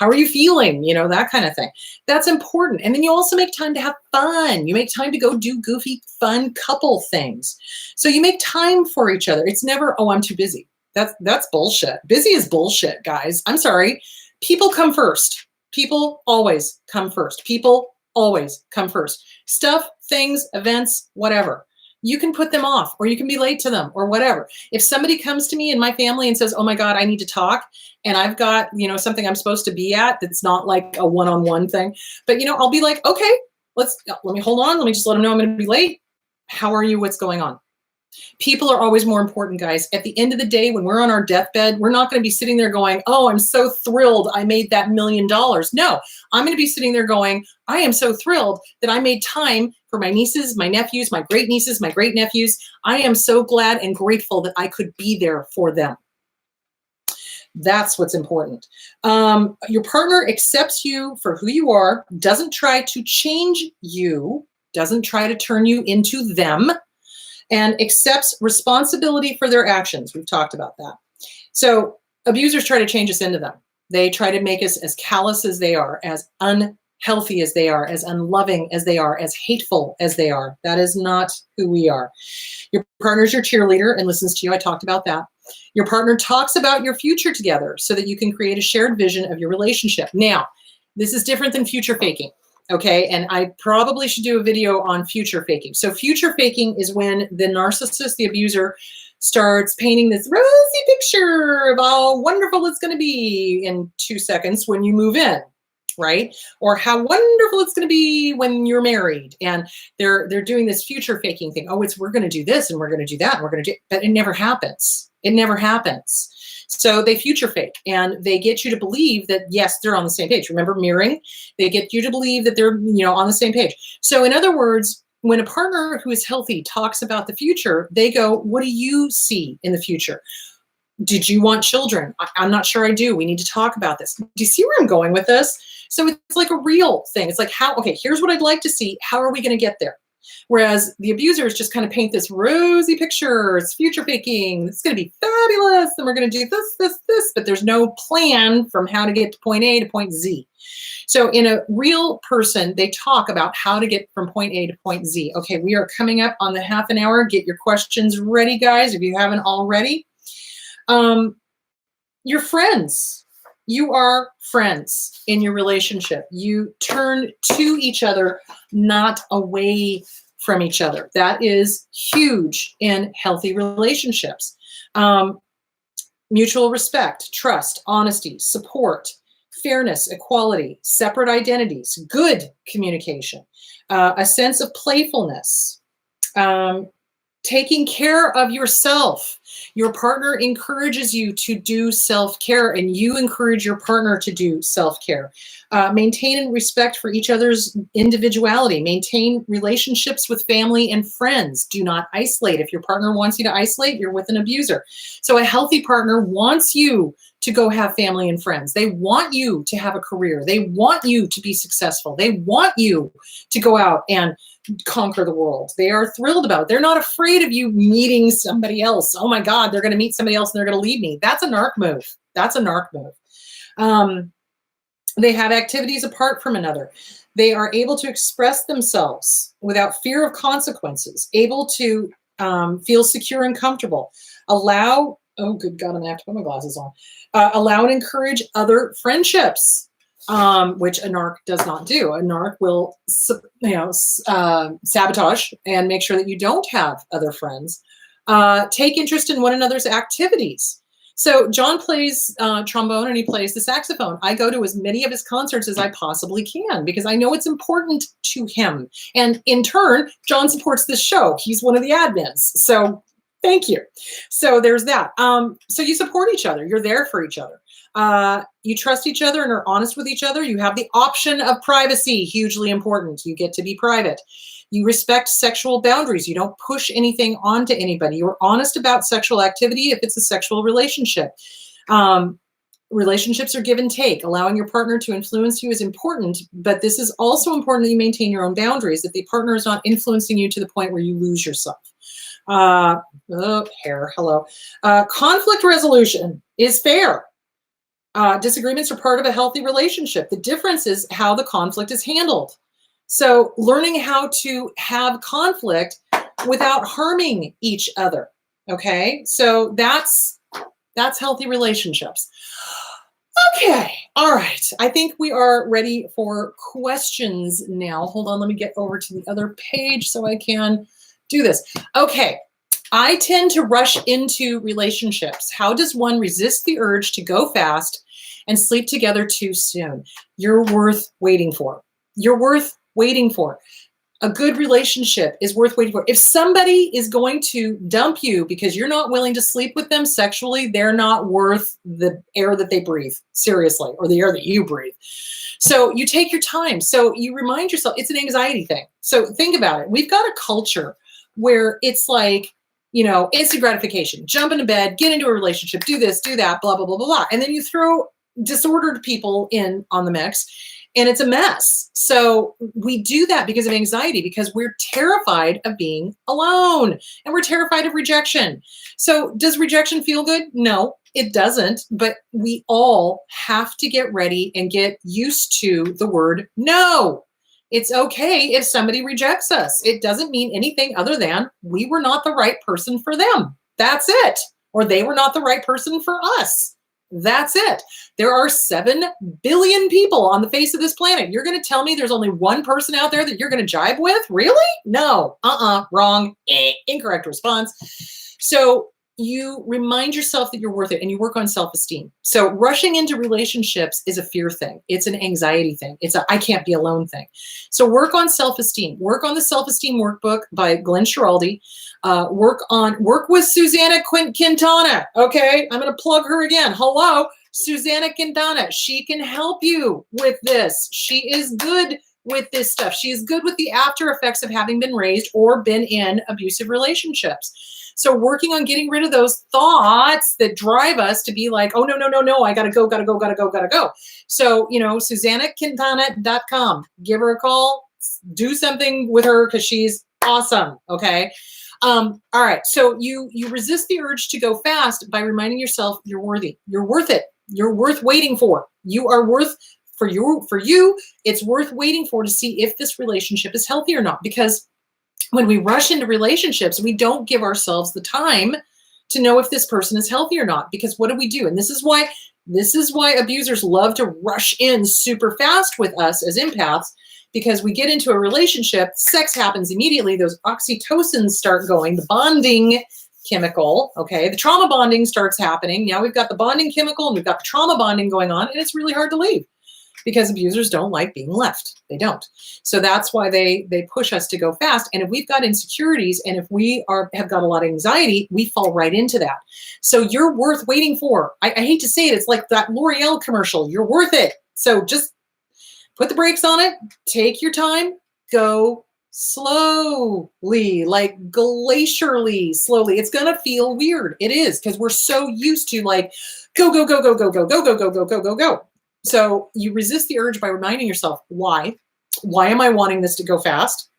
are you feeling? That kind of thing. That's important. And then you also make time to have fun. You make time to go do goofy, fun couple things. So you make time for each other. It's never, oh, I'm too busy. That's bullshit. Busy is bullshit, guys. I'm sorry. People come first. People always come first. People always come first. Stuff, things, events, whatever. You can put them off or you can be late to them or whatever. If somebody comes to me in my family and says, oh my God, I need to talk, and I've got, something I'm supposed to be at that's not like a one-on-one thing, but I'll be like, okay, let me hold on. Let me just let them know I'm going to be late. How are you? What's going on? People are always more important, guys. At the end of the day, when we're on our deathbed, we're not going to be sitting there going, oh, I'm so thrilled I made that $1 million. No, I'm going to be sitting there going, I am so thrilled that I made time for my nieces, my nephews, my great nieces, my great nephews. I am so glad and grateful that I could be there for them. That's what's important. Your partner accepts you for who you are, doesn't try to change you, doesn't try to turn you into them, and accepts responsibility for their actions. We've talked about that. So abusers try to change us into them. They try to make us as callous as they are, as unhealthy as they are, as unloving as they are, as hateful as they are. That is not who we are. Your partner's your cheerleader and listens to you. I talked about that. Your partner talks about your future together so that you can create a shared vision of your relationship. Now, this is different than future faking. Okay, and I probably should do a video on future faking. So future faking is when the narcissist, the abuser, starts painting this rosy picture of how wonderful it's going to be in 2 seconds when you move in, right? Or how wonderful it's going to be when you're married. And they're doing this future faking thing. Oh, we're going to do this and we're going to do that and we're going to do, but it never happens. It never happens. So they future fake and they get you to believe that, yes, they're on the same page. Remember mirroring? They get you to believe that they're, on the same page. So in other words, when a partner who is healthy talks about the future, they go, what do you see in the future? Did you want children? I'm not sure I do. We need to talk about this. Do you see where I'm going with this? So it's like a real thing. It's like, okay, here's what I'd like to see. How are we going to get there? Whereas the abusers just kind of paint this rosy picture. It's future faking. It's going to be fabulous. And we're going to do this, but there's no plan from how to get to point A to point Z. So in a real person, they talk about how to get from point A to point Z. Okay, we are coming up on the half an hour. Get your questions ready, guys, if you haven't already. Your friends. You are friends in your relationship. You turn to each other, not away from each other. That is huge in healthy relationships. Mutual respect, trust, honesty, support, fairness, equality, separate identities, good communication, a sense of playfulness, taking care of yourself. Your partner encourages you to do self-care, and you encourage your partner to do self-care. Maintain and respect for each other's individuality. Maintain relationships with family and friends. Do not isolate. If your partner wants you to isolate, you're with an abuser. So a healthy partner wants you to go have family and friends. They want you to have a career. They want you to be successful. They want you to go out and conquer the world. They are thrilled about it. They're not afraid of you meeting somebody else. Oh my God, they're going to meet somebody else and they're going to leave me. That's a narc move. That's a narc move. They have activities apart from another. They are able to express themselves without fear of consequences, able to feel secure and comfortable, allow, oh good God, I'm gonna have to put my glasses on, allow and encourage other friendships, which a narc does not do. A narc will, sabotage and make sure that you don't have other friends. Take interest in one another's activities. So John plays trombone and he plays the saxophone. I go to as many of his concerts as I possibly can because I know it's important to him. And in turn, John supports this show. He's one of the admins. So thank you. So there's that. So you support each other. You're there for each other. You trust each other and are honest with each other. You have the option of privacy, hugely important. You get to be private. You respect sexual boundaries. You don't push anything onto anybody. You're honest about sexual activity if it's a sexual relationship. Relationships are give and take. Allowing your partner to influence you is important, but this is also important that you maintain your own boundaries, that the partner is not influencing you to the point where you lose yourself. Hello. Conflict resolution is fair. Disagreements are part of a healthy relationship. The difference is how the conflict is handled. So learning how to have conflict without harming each other. Okay, so that's healthy relationships. Okay, all right. I think we are ready for questions now. Hold on, let me get over to the other page so I can do this. Okay, I tend to rush into relationships. How does one resist the urge to go fast and sleep together too soon? You're worth waiting for. You're worth waiting for. A good relationship is worth waiting for. If somebody is going to dump you because you're not willing to sleep with them sexually, they're not worth the air that they breathe, seriously, or the air that you breathe. So you take your time. So you remind yourself, it's an anxiety thing. So think about it. We've got a culture where it's like, instant gratification, jump into bed, get into a relationship, do this, do that, blah, blah, blah, blah, blah. And then you throw disordered people in on the mix. And it's a mess. So we do that because of anxiety, because we're terrified of being alone and we're terrified of rejection. So does rejection feel good? No, it doesn't. But we all have to get ready and get used to the word no. It's okay if somebody rejects us. It doesn't mean anything other than we were not the right person for them. That's it. Or they were not the right person for us. That's it. There are 7 billion people on the face of this planet. You're going to tell me there's only one person out there that you're going to jibe with? Really? No. Wrong. Incorrect response. So you remind yourself that you're worth it and you work on self-esteem. So rushing into relationships is a fear thing. It's an anxiety thing. It's a I can't be alone thing. So work on self-esteem. Work on the self-esteem workbook by Glenn Schiraldi. Work with Susana Quintana. Okay, I'm going to plug her again. Hello, Susana Quintana. She can help you with this. She is good with this stuff. She is good with the after effects of having been raised or been in abusive relationships. So working on getting rid of those thoughts that drive us to be like, oh, no, I gotta go. So, SusanaQuintana.com. Give her a call. Do something with her because she's Awesome. Okay. All right. So you resist the urge to go fast by reminding yourself you're worthy. You're worth it. You're worth waiting for. You are worth for you. It's worth waiting for to see if this relationship is healthy or not. Because when we rush into relationships, we don't give ourselves the time to know if this person is healthy or not. Because what do we do? And this is why abusers love to rush in super fast with us as empaths, because we get into a relationship, sex happens immediately, those oxytocins start going, the bonding chemical, okay? The trauma bonding starts happening. Now we've got the bonding chemical and we've got the trauma bonding going on, and it's really hard to leave because abusers don't like being left. They don't. So that's why they push us to go fast. And if we've got insecurities and if we have got a lot of anxiety, we fall right into that. So you're worth waiting for. I hate to say it. It's like that L'Oreal commercial. You're worth it. So just put the brakes on it. Take your time. Go slowly, like glacially slowly. It's going to feel weird. It is, because we're so used to like go, go, go, go, go, go, go, go, go, go, go, go, go. So you resist the urge by reminding yourself, why? Why am I wanting this to go fast?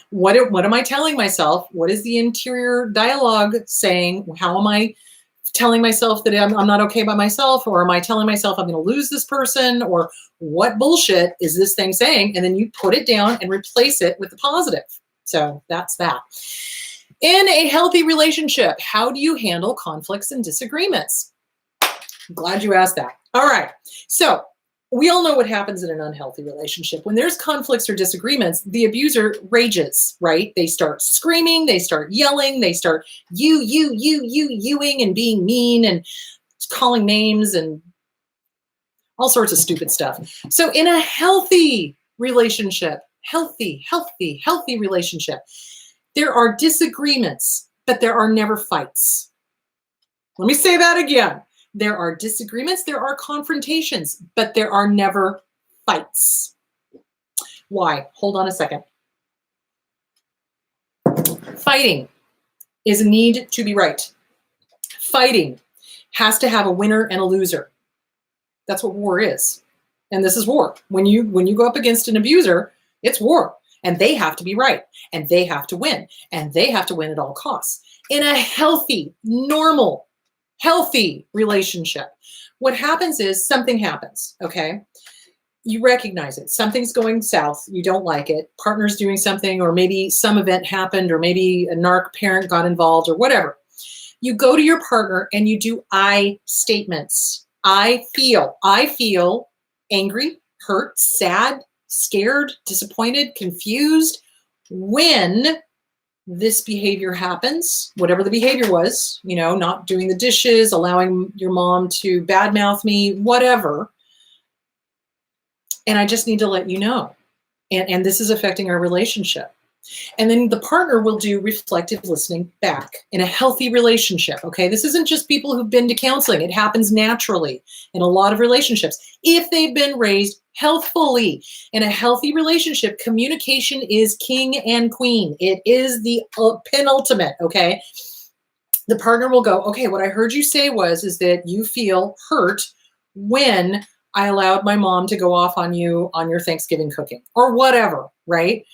What am I telling myself? What is the interior dialogue saying? How am I telling myself that I'm not okay by myself? Or am I telling myself I'm going to lose this person? Or what bullshit is this thing saying? And then you put it down and replace it with the positive. So that's that. In a healthy relationship, how do you handle conflicts and disagreements? I'm glad you asked that. All right. So we all know what happens in an unhealthy relationship. When there's conflicts or disagreements, the abuser rages, right? They start screaming, they start yelling, they start youing and being mean and calling names and all sorts of stupid stuff. So in a healthy relationship, healthy relationship, there are disagreements, but there are never fights. Let me say that again. There are disagreements, there are confrontations, but there are never fights. Why? Hold on a second. Fighting is a need to be right. Fighting has to have a winner and a loser. That's what war is. And this is war. When you go up against an abuser, it's war. And they have to be right. And they have to win. And they have to win at all costs. In a healthy, normal, healthy relationship, what happens is something happens, okay? You recognize it. Something's going south. You don't like it. Partner's doing something, or maybe some event happened, or maybe a narc parent got involved, or whatever. You go to your partner and you do I statements. I feel angry, hurt, sad, scared, disappointed, confused when this behavior happens, whatever the behavior was, not doing the dishes, allowing your mom to badmouth me, whatever. And I just need to let you know. And this is affecting our relationship. And then the partner will do reflective listening back in a healthy relationship. Okay. This isn't just people who've been to counseling. It happens naturally in a lot of relationships. If they've been raised healthfully in a healthy relationship, communication is king and queen. It is the penultimate. Okay. The partner will go, okay, what I heard you say is that you feel hurt when I allowed my mom to go off on you on your Thanksgiving cooking or whatever. Right.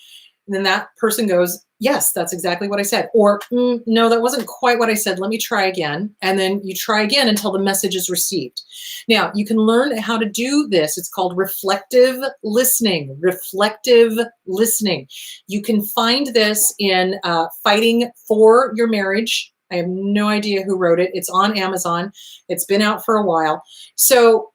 And then that person goes, yes, that's exactly what I said. Or no, that wasn't quite what I said. Let me try again. And then you try again until the message is received. Now, you can learn how to do this. It's called reflective listening. Reflective listening. You can find this in Fighting for Your Marriage. I have no idea who wrote it. It's on Amazon. It's been out for a while. So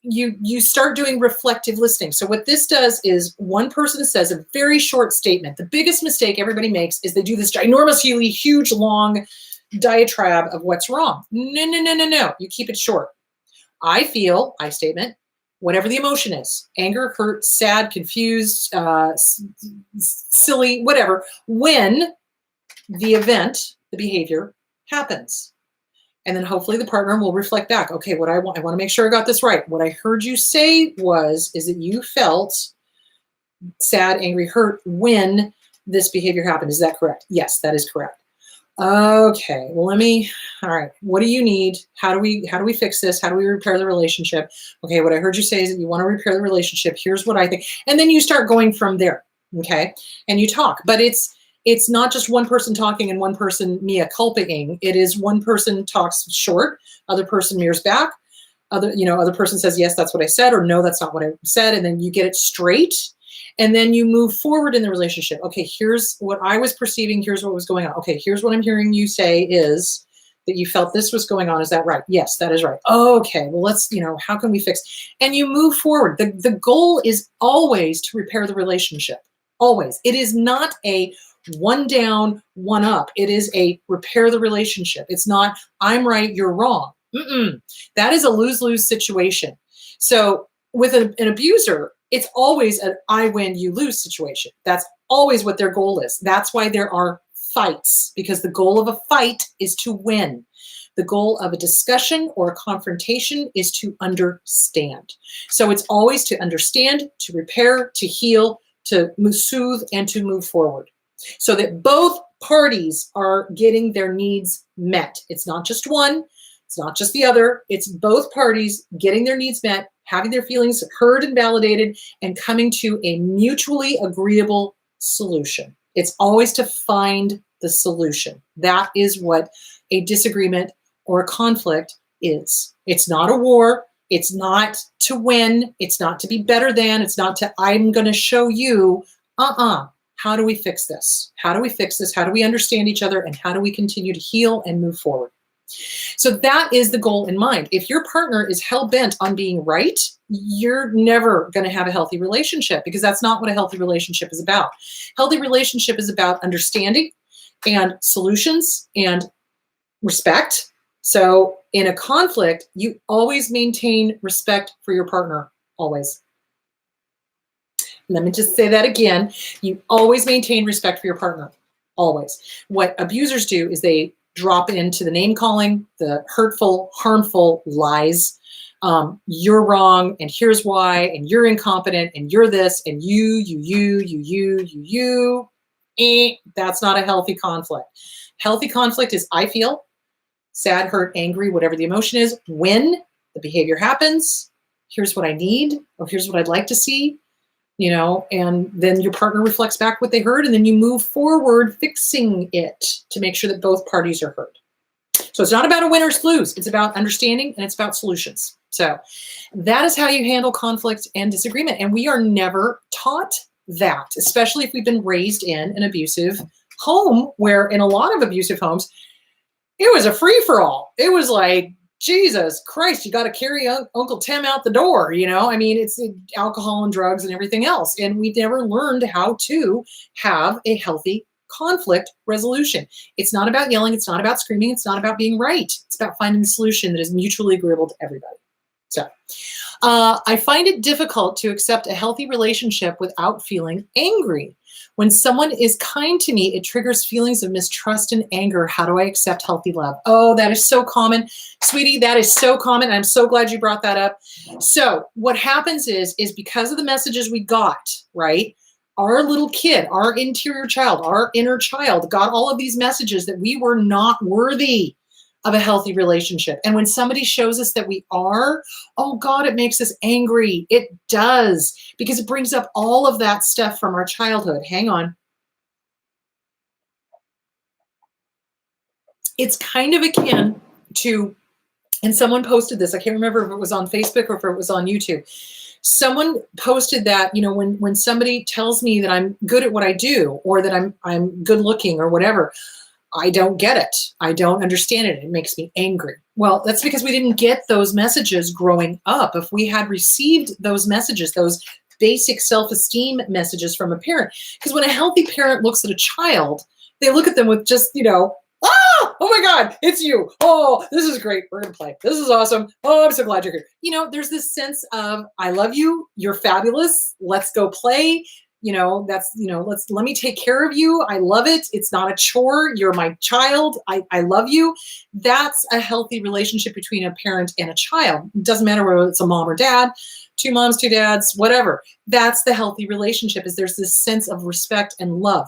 you start doing reflective listening. So what this does is one person says a very short statement. The biggest mistake everybody makes is they do this ginormously huge, long diatribe of what's wrong. No. You keep it short. I feel, I statement, whatever the emotion is, anger, hurt, sad, confused, silly, whatever, when the event, the behavior happens. And then hopefully the partner will reflect back. Okay, what I want to make sure I got this right. What I heard you say is that you felt sad, angry, hurt when this behavior happened. Is that correct? Yes, that is correct. Okay, well, all right, what do you need? How do we fix this? How do we repair the relationship? Okay, what I heard you say is that you want to repair the relationship. Here's what I think. And then you start going from there. Okay. And you talk, but it's not just one person talking and one person mea culpaing. It is one person talks short, other person mirrors back, other person says, yes, that's what I said, or no, that's not what I said. And then you get it straight. And then you move forward in the relationship. Okay, here's what I was perceiving. Here's what was going on. Okay, here's what I'm hearing you say is that you felt this was going on. Is that right? Yes, that is right. Okay, well, let's, how can we fix? And you move forward. The goal is always to repair the relationship. Always. It is not a one down, one up. It is a repair the relationship. It's not, I'm right, you're wrong. That is a lose-lose situation. So with an abuser, it's always an I win, you lose situation. That's always what their goal is. That's why there are fights, because the goal of a fight is to win. The goal of a discussion or a confrontation is to understand. So it's always to understand, to repair, to heal, to soothe, and to move forward, so that both parties are getting their needs met. It's not just one, it's not just the other, it's both parties getting their needs met, having their feelings heard and validated, and coming to a mutually agreeable solution. It's always to find the solution. That is what a disagreement or a conflict is. It's not a war. It's not to win. It's not to be better than. It's not to, I'm going to show you. How do we fix this? How do we fix this? How do we understand each other? And how do we continue to heal and move forward? So that is the goal in mind. If your partner is hell-bent on being right, you're never going to have a healthy relationship, because that's not what a healthy relationship is about. Healthy relationship is about understanding and solutions and respect. So in a conflict, you always maintain respect for your partner, always. Let me just say that again. You always maintain respect for your partner, always. What abusers do is they drop into the name calling, the hurtful, harmful lies. You're wrong, and here's why, and you're incompetent, and you're this, and you. That's not a healthy conflict. Healthy conflict is I feel sad, hurt, angry, whatever the emotion is, when the behavior happens. Here's what I need, or here's what I'd like to see. And then your partner reflects back what they heard, and then you move forward fixing it to make sure that both parties are heard. So it's not about a win or lose. It's about understanding, and it's about solutions. So that is how you handle conflict and disagreement. And we are never taught that, especially if we've been raised in an abusive home, where in a lot of abusive homes, it was a free-for-all. It was like, Jesus Christ, you got to carry Uncle Tim out the door, it's alcohol and drugs and everything else. And we never learned how to have a healthy conflict resolution. It's not about yelling. It's not about screaming. It's not about being right. It's about finding the solution that is mutually agreeable to everybody. So I find it difficult to accept a healthy relationship without feeling angry. When someone is kind to me, it triggers feelings of mistrust and anger. How do I accept healthy love? Oh, that is so common. Sweetie, that is so common. I'm so glad you brought that up. So what happens is because of the messages we got, right? Our little kid, our interior child, our inner child got all of these messages that we were not worthy of a healthy relationship. And when somebody shows us that we are, oh God, it makes us angry. It does, because it brings up all of that stuff from our childhood. Hang on. It's kind of akin to, and someone posted this, I can't remember if it was on Facebook or if it was on YouTube. Someone posted that, when somebody tells me that I'm good at what I do, or that I'm good looking or whatever, I don't get it. I don't understand it. It makes me angry. Well, that's because we didn't get those messages growing up. If we had received those messages, those basic self-esteem messages from a parent, because when a healthy parent looks at a child, they look at them with just, oh my God, it's you. Oh, this is great. We're going to play. This is awesome. Oh, I'm so glad you're here. There's this sense of, I love you. You're fabulous. Let's go play. Let me take care of you. I love it. It's not a chore. You're my child. I love you. That's a healthy relationship between a parent and a child. It doesn't matter whether it's a mom or dad, two moms, two dads, whatever. That's the healthy relationship, is there's this sense of respect and love.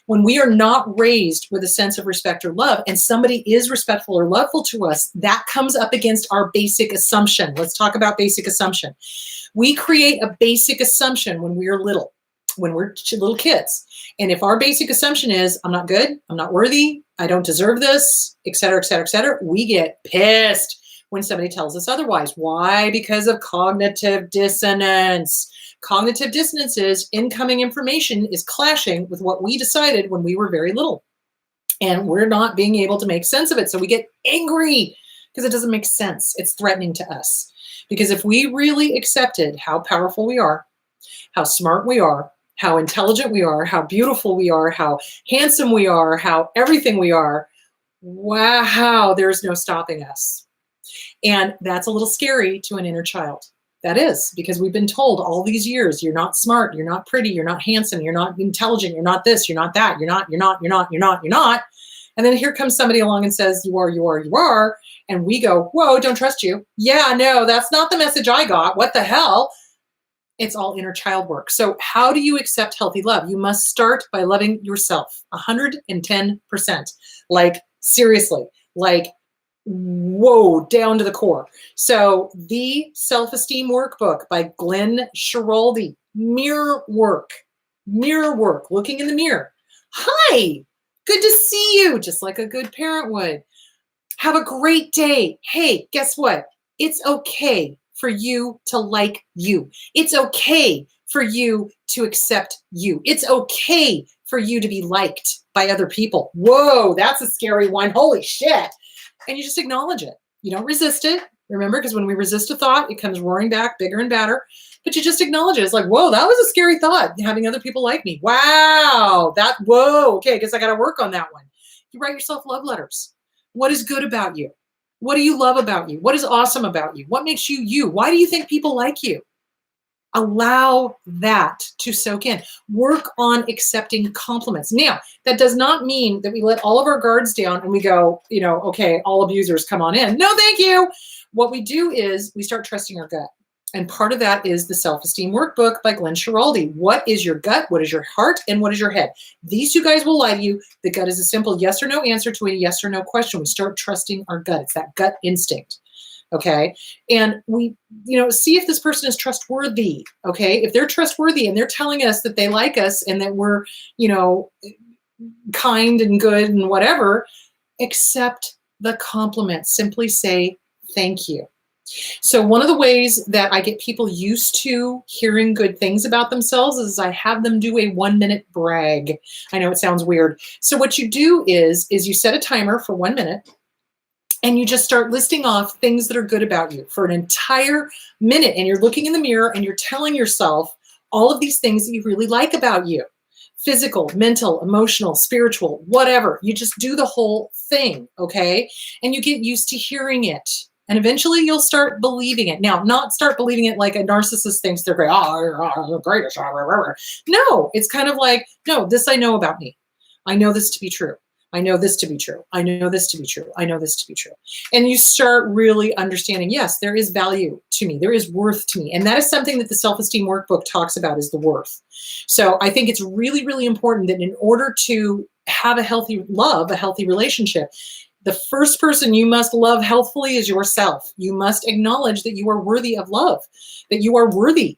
When we are not raised with a sense of respect or love, and somebody is respectful or loveful to us, that comes up against our basic assumption. Let's talk about basic assumption. We create a basic assumption when we are little. when we're little kids. And if our basic assumption is, I'm not good, I'm not worthy, I don't deserve this, et cetera, et cetera, et cetera, we get pissed when somebody tells us otherwise. Why? Because of cognitive dissonance. Cognitive dissonance is incoming information is clashing with what we decided when we were very little. And we're not being able to make sense of it. So we get angry because it doesn't make sense. It's threatening to us. Because if we really accepted how powerful we are, how smart we are, how intelligent we are, how beautiful we are, how handsome we are, how everything we are, wow, there's no stopping us. And that's a little scary to an inner child. That is, because we've been told all these years, you're not smart, you're not pretty, you're not handsome, you're not intelligent, you're not this, you're not that, you're not. And then here comes somebody along and says, you are. And we go, whoa, don't trust you. Yeah, no, that's not the message I got. What the hell? It's all inner child work. So how do you accept healthy love? You must start by loving yourself 110%. Like, seriously, like, whoa, down to the core. So the Self-Esteem Workbook by Glenn Schiraldi, mirror work, looking in the mirror. Hi, good to see you, just like a good parent would. Have a great day. Hey, guess what? It's okay for you to like you. It's okay for you to accept you. It's okay for you to be liked by other people. Whoa, that's a scary one. Holy shit. And you just acknowledge it. You don't resist it. Remember, because when we resist a thought, it comes roaring back bigger and badder. But you just acknowledge it. It's like, whoa, that was a scary thought, having other people like me. Wow, whoa, okay, I guess I got to work on that one. You write yourself love letters. What is good about you? What do you love about you? What is awesome about you? What makes you you? Why do you think people like you? Allow that to soak in. Work on accepting compliments. Now, that does not mean that we let all of our guards down and we go, okay, all abusers come on in. No, thank you. What we do is we start trusting our gut. And part of that is the Self-Esteem Workbook by Glenn Schiraldi. What is your gut? What is your heart? And what is your head? These two guys will lie to you. The gut is a simple yes or no answer to a yes or no question. We start trusting our gut. It's that gut instinct. Okay. And we, see if this person is trustworthy. Okay. If they're trustworthy and they're telling us that they like us and that we're, kind and good and whatever, accept the compliment. Simply say thank you. So one of the ways that I get people used to hearing good things about themselves is I have them do a 1-minute brag. I know it sounds weird. So what you do is you set a timer for 1 minute. And you just start listing off things that are good about you for an entire minute. And you're looking in the mirror and you're telling yourself all of these things that you really like about you. Physical, mental, emotional, spiritual, whatever. You just do the whole thing, okay? And you get used to hearing it. And eventually you'll start believing it. Now, not start believing it like a narcissist thinks they're great. Oh, the greatest. No, it's kind of like, no, this I know about me. I know this to be true. I know this to be true. I know this to be true. I know this to be true. And you start really understanding, yes, there is value to me. There is worth to me. And that is something that the Self-Esteem Workbook talks about, is the worth. So I think it's really, really important that in order to have a healthy love, a healthy relationship, the first person you must love healthfully is yourself. You must acknowledge that you are worthy of love, that you are worthy,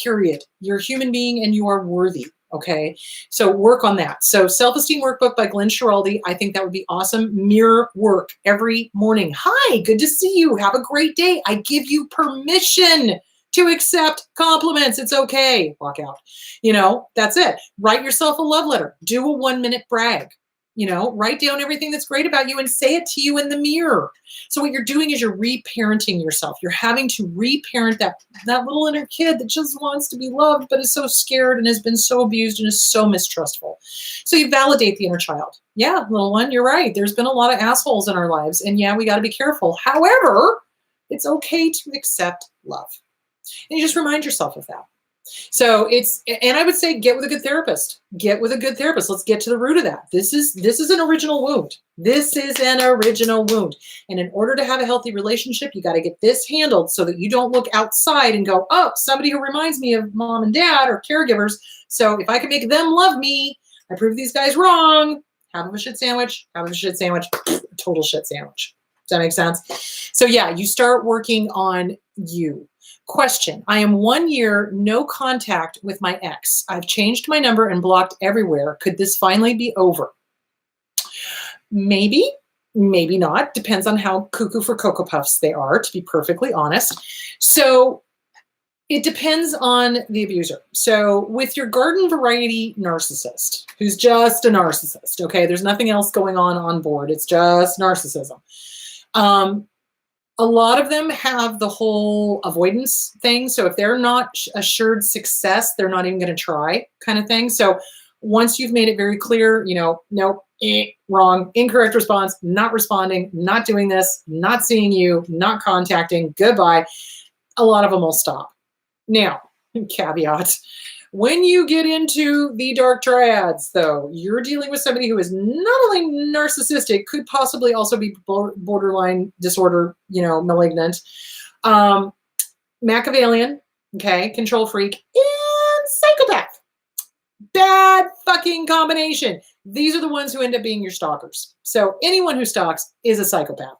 period. You're a human being and you are worthy. Okay, so work on that. So Self-Esteem Workbook by Glenn Schiraldi. I think that would be awesome. Mirror work every morning. Hi, good to see you. Have a great day. I give you permission to accept compliments. It's okay. Walk out. That's it. Write yourself a love letter. Do a 1-minute brag. Write down everything that's great about you and say it to you in the mirror. So what you're doing is you're reparenting yourself. You're having to reparent that little inner kid that just wants to be loved, but is so scared and has been so abused and is so mistrustful. So you validate the inner child. Yeah, little one, you're right. There's been a lot of assholes in our lives. And yeah, we got to be careful. However, it's okay to accept love. And you just remind yourself of that. So and I would say, get with a good therapist. Get with a good therapist. Let's get to the root of that. This is an original wound. This is an original wound. And in order to have a healthy relationship, you got to get this handled so that you don't look outside and go, oh, somebody who reminds me of mom and dad or caregivers. So if I can make them love me, I prove these guys wrong. Half of a shit sandwich, total shit sandwich. Does that make sense? So yeah, you start working on you. Question. I am 1 year no contact with my ex. I've changed my number and blocked everywhere. Could this finally be over? Maybe, maybe not. Depends on how cuckoo for Cocoa Puffs they are, to be perfectly honest. So it depends on the abuser. So with your garden variety narcissist, who's just a narcissist, okay, there's nothing else going on board. It's just narcissism. A lot of them have the whole avoidance thing. So if they're not assured success, they're not even going to try kind of thing. So once you've made it very clear, nope, wrong, incorrect response, not responding, not doing this, not seeing you, not contacting, goodbye, a lot of them will stop. Now, caveat, when you get into the dark triads, though, you're dealing with somebody who is not only narcissistic, could possibly also be borderline disorder, malignant, Machiavellian, okay, control freak, and psychopath. Bad fucking combination. These are the ones who end up being your stalkers. So anyone who stalks is a psychopath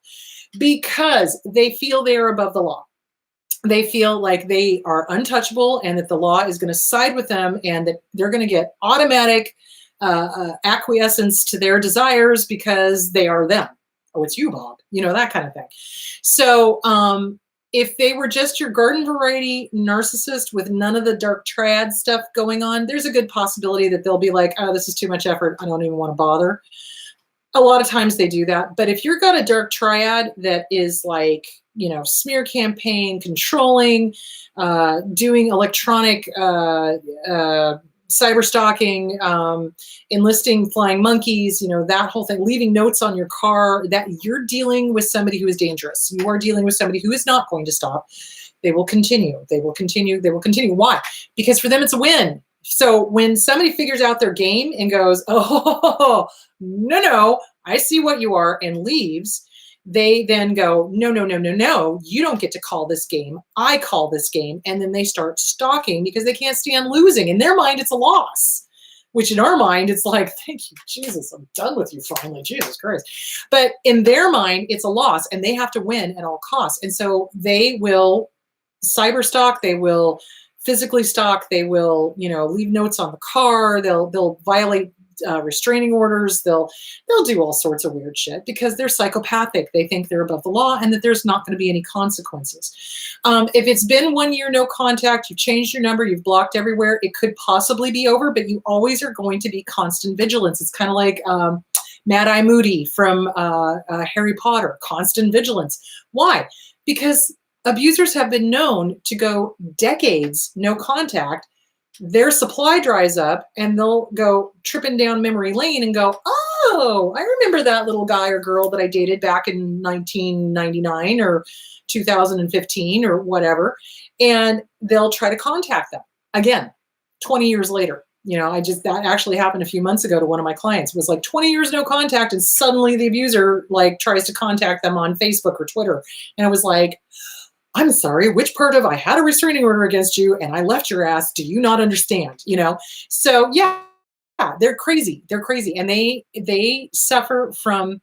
because they feel they are above the law. They feel like they are untouchable and that the law is going to side with them and that they're going to get automatic acquiescence to their desires because they are them. Oh, it's you, Bob. That kind of thing. So if they were just your garden variety narcissist with none of the dark triad stuff going on, there's a good possibility that they'll be like, oh, this is too much effort. I don't even want to bother. A lot of times they do that. But if you've got a dark triad that is like, smear campaign, controlling, doing electronic cyber stalking, enlisting flying monkeys, that whole thing, leaving notes on your car, that you're dealing with somebody who is dangerous. You are dealing with somebody who is not going to stop. They will continue. They will continue. They will continue. Why? Because for them, it's a win. So when somebody figures out their game and goes, oh, no, I see what you are, and leaves, they then go, no, you don't get to call this game. I call this game. And then they start stalking because they can't stand losing. In their mind, it's a loss, which in our mind, it's like, thank you, Jesus, I'm done with you finally, Jesus Christ. But in their mind, it's a loss and they have to win at all costs. And so they will cyber stalk, they will physically stalk, they will, leave notes on the car, they'll violate restraining orders, they'll do all sorts of weird shit because they're psychopathic. They think they're above the law and that there's not going to be any consequences. If it's been 1 year no contact, you've changed your number, you've blocked everywhere, it could possibly be over, but you always are going to be constant vigilance. It's kind of like Mad Eye Moody from Harry Potter, constant vigilance. Why? Because abusers have been known to go decades no contact. Their supply dries up and they'll go tripping down memory lane and go, oh, I remember that little guy or girl that I dated back in 1999 or 2015 or whatever. And they'll try to contact them again, 20 years later. That actually happened a few months ago to one of my clients. It was like 20 years no contact and suddenly the abuser tries to contact them on Facebook or Twitter. And I was like, I'm sorry, which part of I had a restraining order against you and I left your ass, do you not understand? So yeah, they're crazy. They're crazy. And they suffer from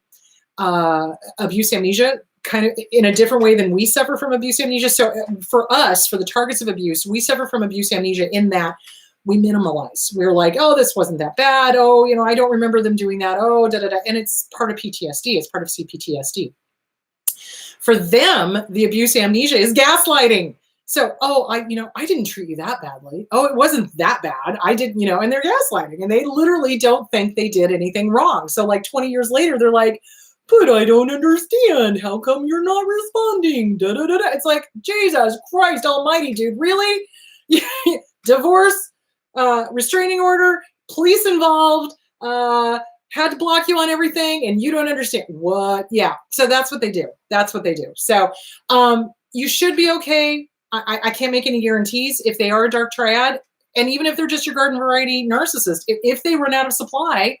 abuse amnesia kind of in a different way than we suffer from abuse amnesia. So for us, for the targets of abuse, we suffer from abuse amnesia in that we minimalize. We're like, oh, this wasn't that bad. Oh, I don't remember them doing that. Oh, da-da-da. And it's part of PTSD. It's part of CPTSD. For them, the abuse amnesia is gaslighting. So, I didn't treat you that badly. Oh, it wasn't that bad. I didn't, and they're gaslighting and they literally don't think they did anything wrong. So 20 years later, they're like, but I don't understand. How come you're not responding? Da, da, da, da. It's like, Jesus Christ almighty, dude, really? Divorce, restraining order, police involved, had to block you on everything and you don't understand what? Yeah. So that's what they do. That's what they do. So you should be okay. I can't make any guarantees if they are a dark triad. And even if they're just your garden variety narcissist, if they run out of supply,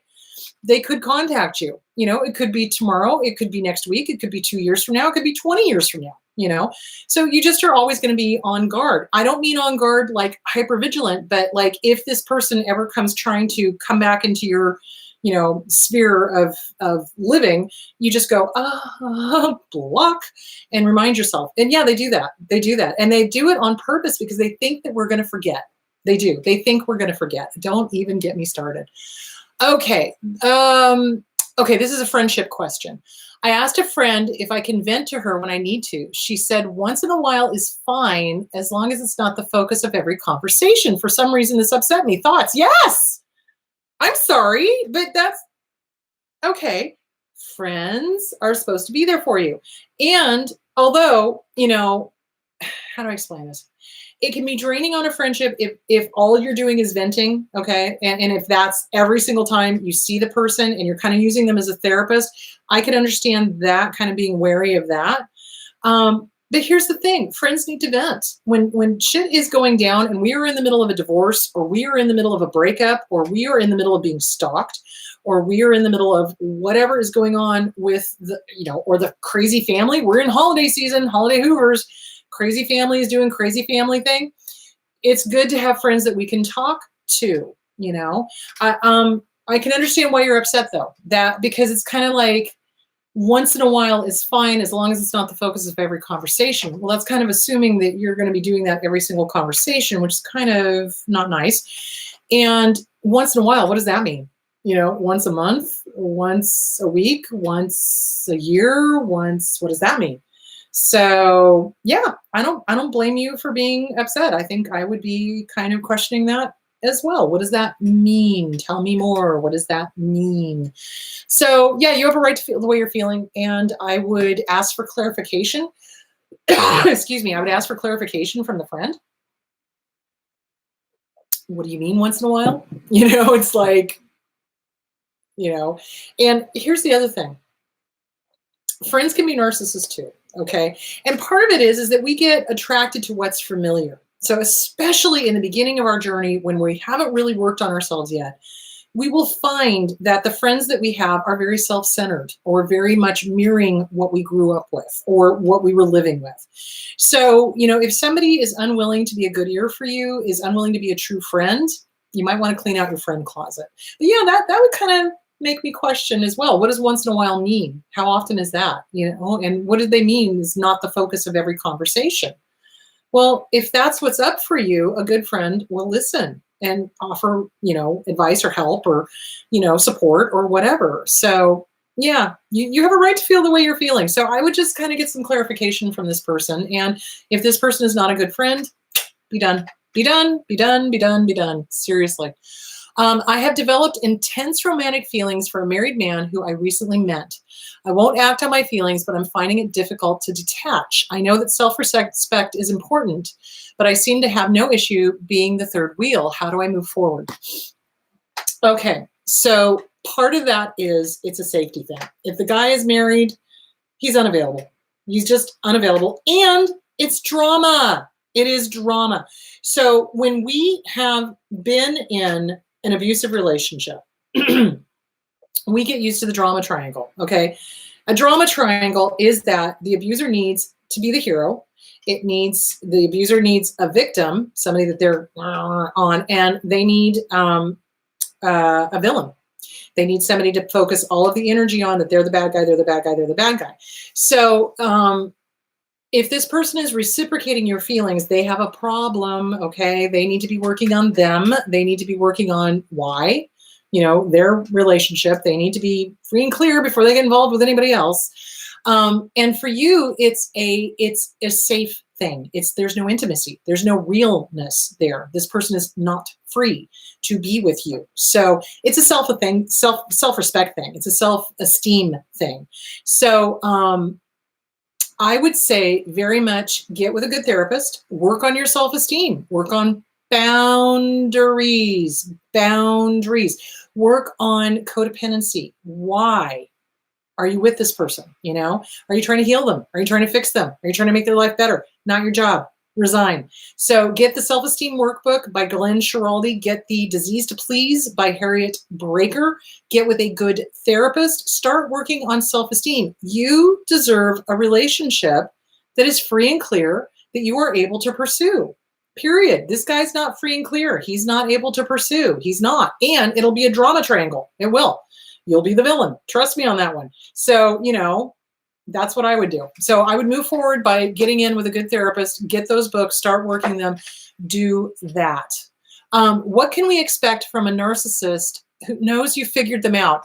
they could contact you. It could be tomorrow. It could be next week. It could be 2 years from now. It could be 20 years from now. So you just are always going to be on guard. I don't mean on guard like hypervigilant, but if this person ever comes trying to come back into your sphere of living, you just go, block, and remind yourself. And yeah, they do that. They do that. And they do it on purpose because they think that we're going to forget. They do. They think we're going to forget. Don't even get me started. Okay. Okay, this is a friendship question. I asked a friend if I can vent to her when I need to. She said once in a while is fine as long as it's not the focus of every conversation. For some reason, this upset me. Thoughts? Yes. I'm sorry, but that's okay. Friends are supposed to be there for you. And although, how do I explain this? It can be draining on a friendship if all you're doing is venting, okay? And if that's every single time you see the person and you're kind of using them as a therapist, I can understand that kind of being wary of that. But here's the thing, friends need to vent. When shit is going down and we are in the middle of a divorce, or we are in the middle of a breakup, or we are in the middle of being stalked, or we are in the middle of whatever is going on with or the crazy family. We're in holiday season, holiday hoovers, crazy family is doing crazy family thing. It's good to have friends that we can talk to, I can understand why you're upset though, because it's kind of like, once in a while is fine as long as it's not the focus of every conversation. Well, that's kind of assuming that you're going to be doing that every single conversation, which is kind of not nice. And once in a while, what does that mean? Once a month, once a week, once a year, what does that mean? So yeah, I don't blame you for being upset. I think I would be kind of questioning that as well. What does that mean? Tell me more. What does that mean? So yeah, you have a right to feel the way you're feeling. And I would ask for clarification. Excuse me. I would ask for clarification from the friend. What do you mean once in a while? It's like, and here's the other thing. Friends can be narcissists too. Okay. And part of it is that we get attracted to what's familiar. So especially in the beginning of our journey, when we haven't really worked on ourselves yet, we will find that the friends that we have are very self-centered or very much mirroring what we grew up with or what we were living with. So, if somebody is unwilling to be a good ear for you, is unwilling to be a true friend, you might want to clean out your friend closet. But yeah, that would kind of make me question as well. What does once in a while mean? How often is that? And what did they mean is not the focus of every conversation? Well, if that's what's up for you, a good friend will listen and offer, advice or help or, support or whatever. So yeah, you have a right to feel the way you're feeling. So I would just kind of get some clarification from this person. And if this person is not a good friend, be done, be done, be done, be done, be done. Seriously. I have developed intense romantic feelings for a married man who I recently met. I won't act on my feelings, but I'm finding it difficult to detach. I know that self-respect is important, but I seem to have no issue being the third wheel. How do I move forward? Okay, so part of that is it's a safety thing. If the guy is married, he's unavailable. He's just unavailable, and it's drama. It is drama. So when we have been in an abusive relationship, we get used to the drama triangle, okay? A drama triangle is that the abuser needs to be the hero. The abuser needs a victim, somebody that they're on, and they need a villain. They need somebody to focus all of the energy on, that they're the bad guy, they're the bad guy, they're the bad guy. So if this person is reciprocating your feelings, they have a problem, okay? They need to be working on them. They need to be working on why, their relationship. They need to be free and clear before they get involved with anybody else. And for you, it's a safe thing. There's no intimacy. There's no realness there. This person is not free to be with you. So it's a self-respect thing. It's a self-esteem thing. So, I would say very much get with a good therapist, work on your self-esteem, work on boundaries, work on codependency. Why are you with this person? Are you trying to heal them? Are you trying to fix them? Are you trying to make their life better? Not your job. Resign. So get the Self-Esteem Workbook by Glenn Schiraldi. Get the Disease to Please by Harriet Breaker. Get with a good therapist. Start working on self-esteem. You deserve a relationship that is free and clear, that you are able to pursue. Period. This guy's not free and clear. He's not able to pursue. He's not. And it'll be a drama triangle. It will. You'll be the villain. Trust me on that one. So, that's what I would do. So I would move forward by getting in with a good therapist, get those books, start working them, do that. What can we expect from a narcissist who knows you figured them out?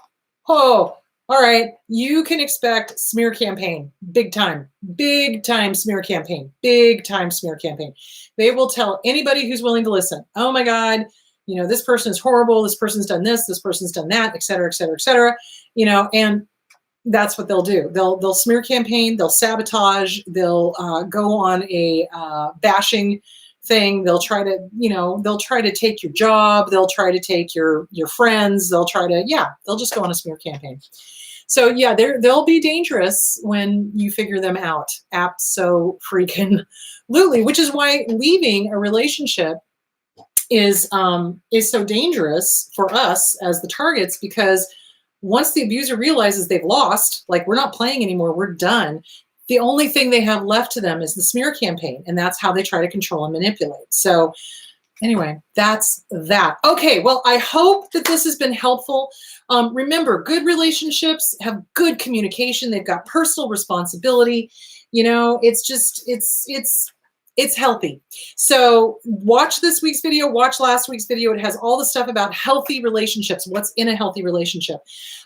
Oh, all right. You can expect smear campaign, big time smear campaign, big time smear campaign. They will tell anybody who's willing to listen, oh my God, this person is horrible. This person's done this person's done that, et cetera, et cetera, et cetera, and that's what they'll do. They'll smear campaign, they'll sabotage, they'll go on a bashing thing. They'll try to take your job. They'll try to take your friends. They'll just go on a smear campaign. So yeah, they'll be dangerous when you figure them out. Abso-freaking-lutely, which is why leaving a relationship is so dangerous for us as the targets, because once the abuser realizes they've lost, like we're not playing anymore, we're done. The only thing they have left to them is the smear campaign, and that's how they try to control and manipulate. So anyway, that's that. Okay, well, I hope that this has been helpful. Remember, good relationships have good communication. They've got personal responsibility. It's healthy. So watch this week's video, watch last week's video. It has all the stuff about healthy relationships, what's in a healthy relationship.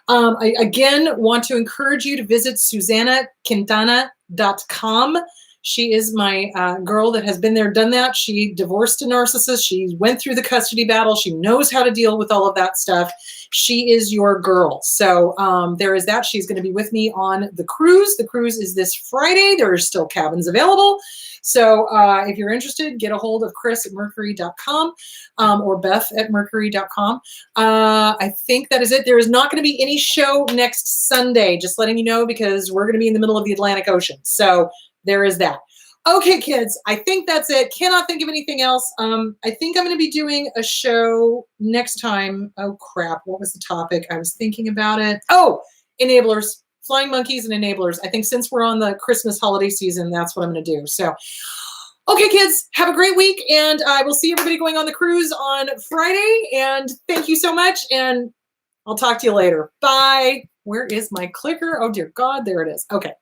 I again want to encourage you to visit SusanaQuintana.com. She is my girl that has been there, done that. She divorced a narcissist. She went through the custody battle. She knows how to deal with all of that stuff. She is your girl. So there is that. She's going to be with me on the cruise. The cruise is this Friday. There are still cabins available. So if you're interested, get a hold of Chris at Mercury.com or Beth at Mercury.com. I think that is it. There is not going to be any show next Sunday, just letting you know, because we're going to be in the middle of the Atlantic Ocean. So there is that. Okay, kids, I think that's it. Cannot think of anything else. I think I'm going to be doing a show next time. Oh, crap. What was the topic? I was thinking about it. Oh, enablers. Flying monkeys and enablers. I think since we're on the Christmas holiday season, that's what I'm going to do. So, okay, kids, have a great week, and I will see everybody going on the cruise on Friday, and thank you so much, and I'll talk to you later. Bye. Where is my clicker? Oh, dear God, there it is. Okay.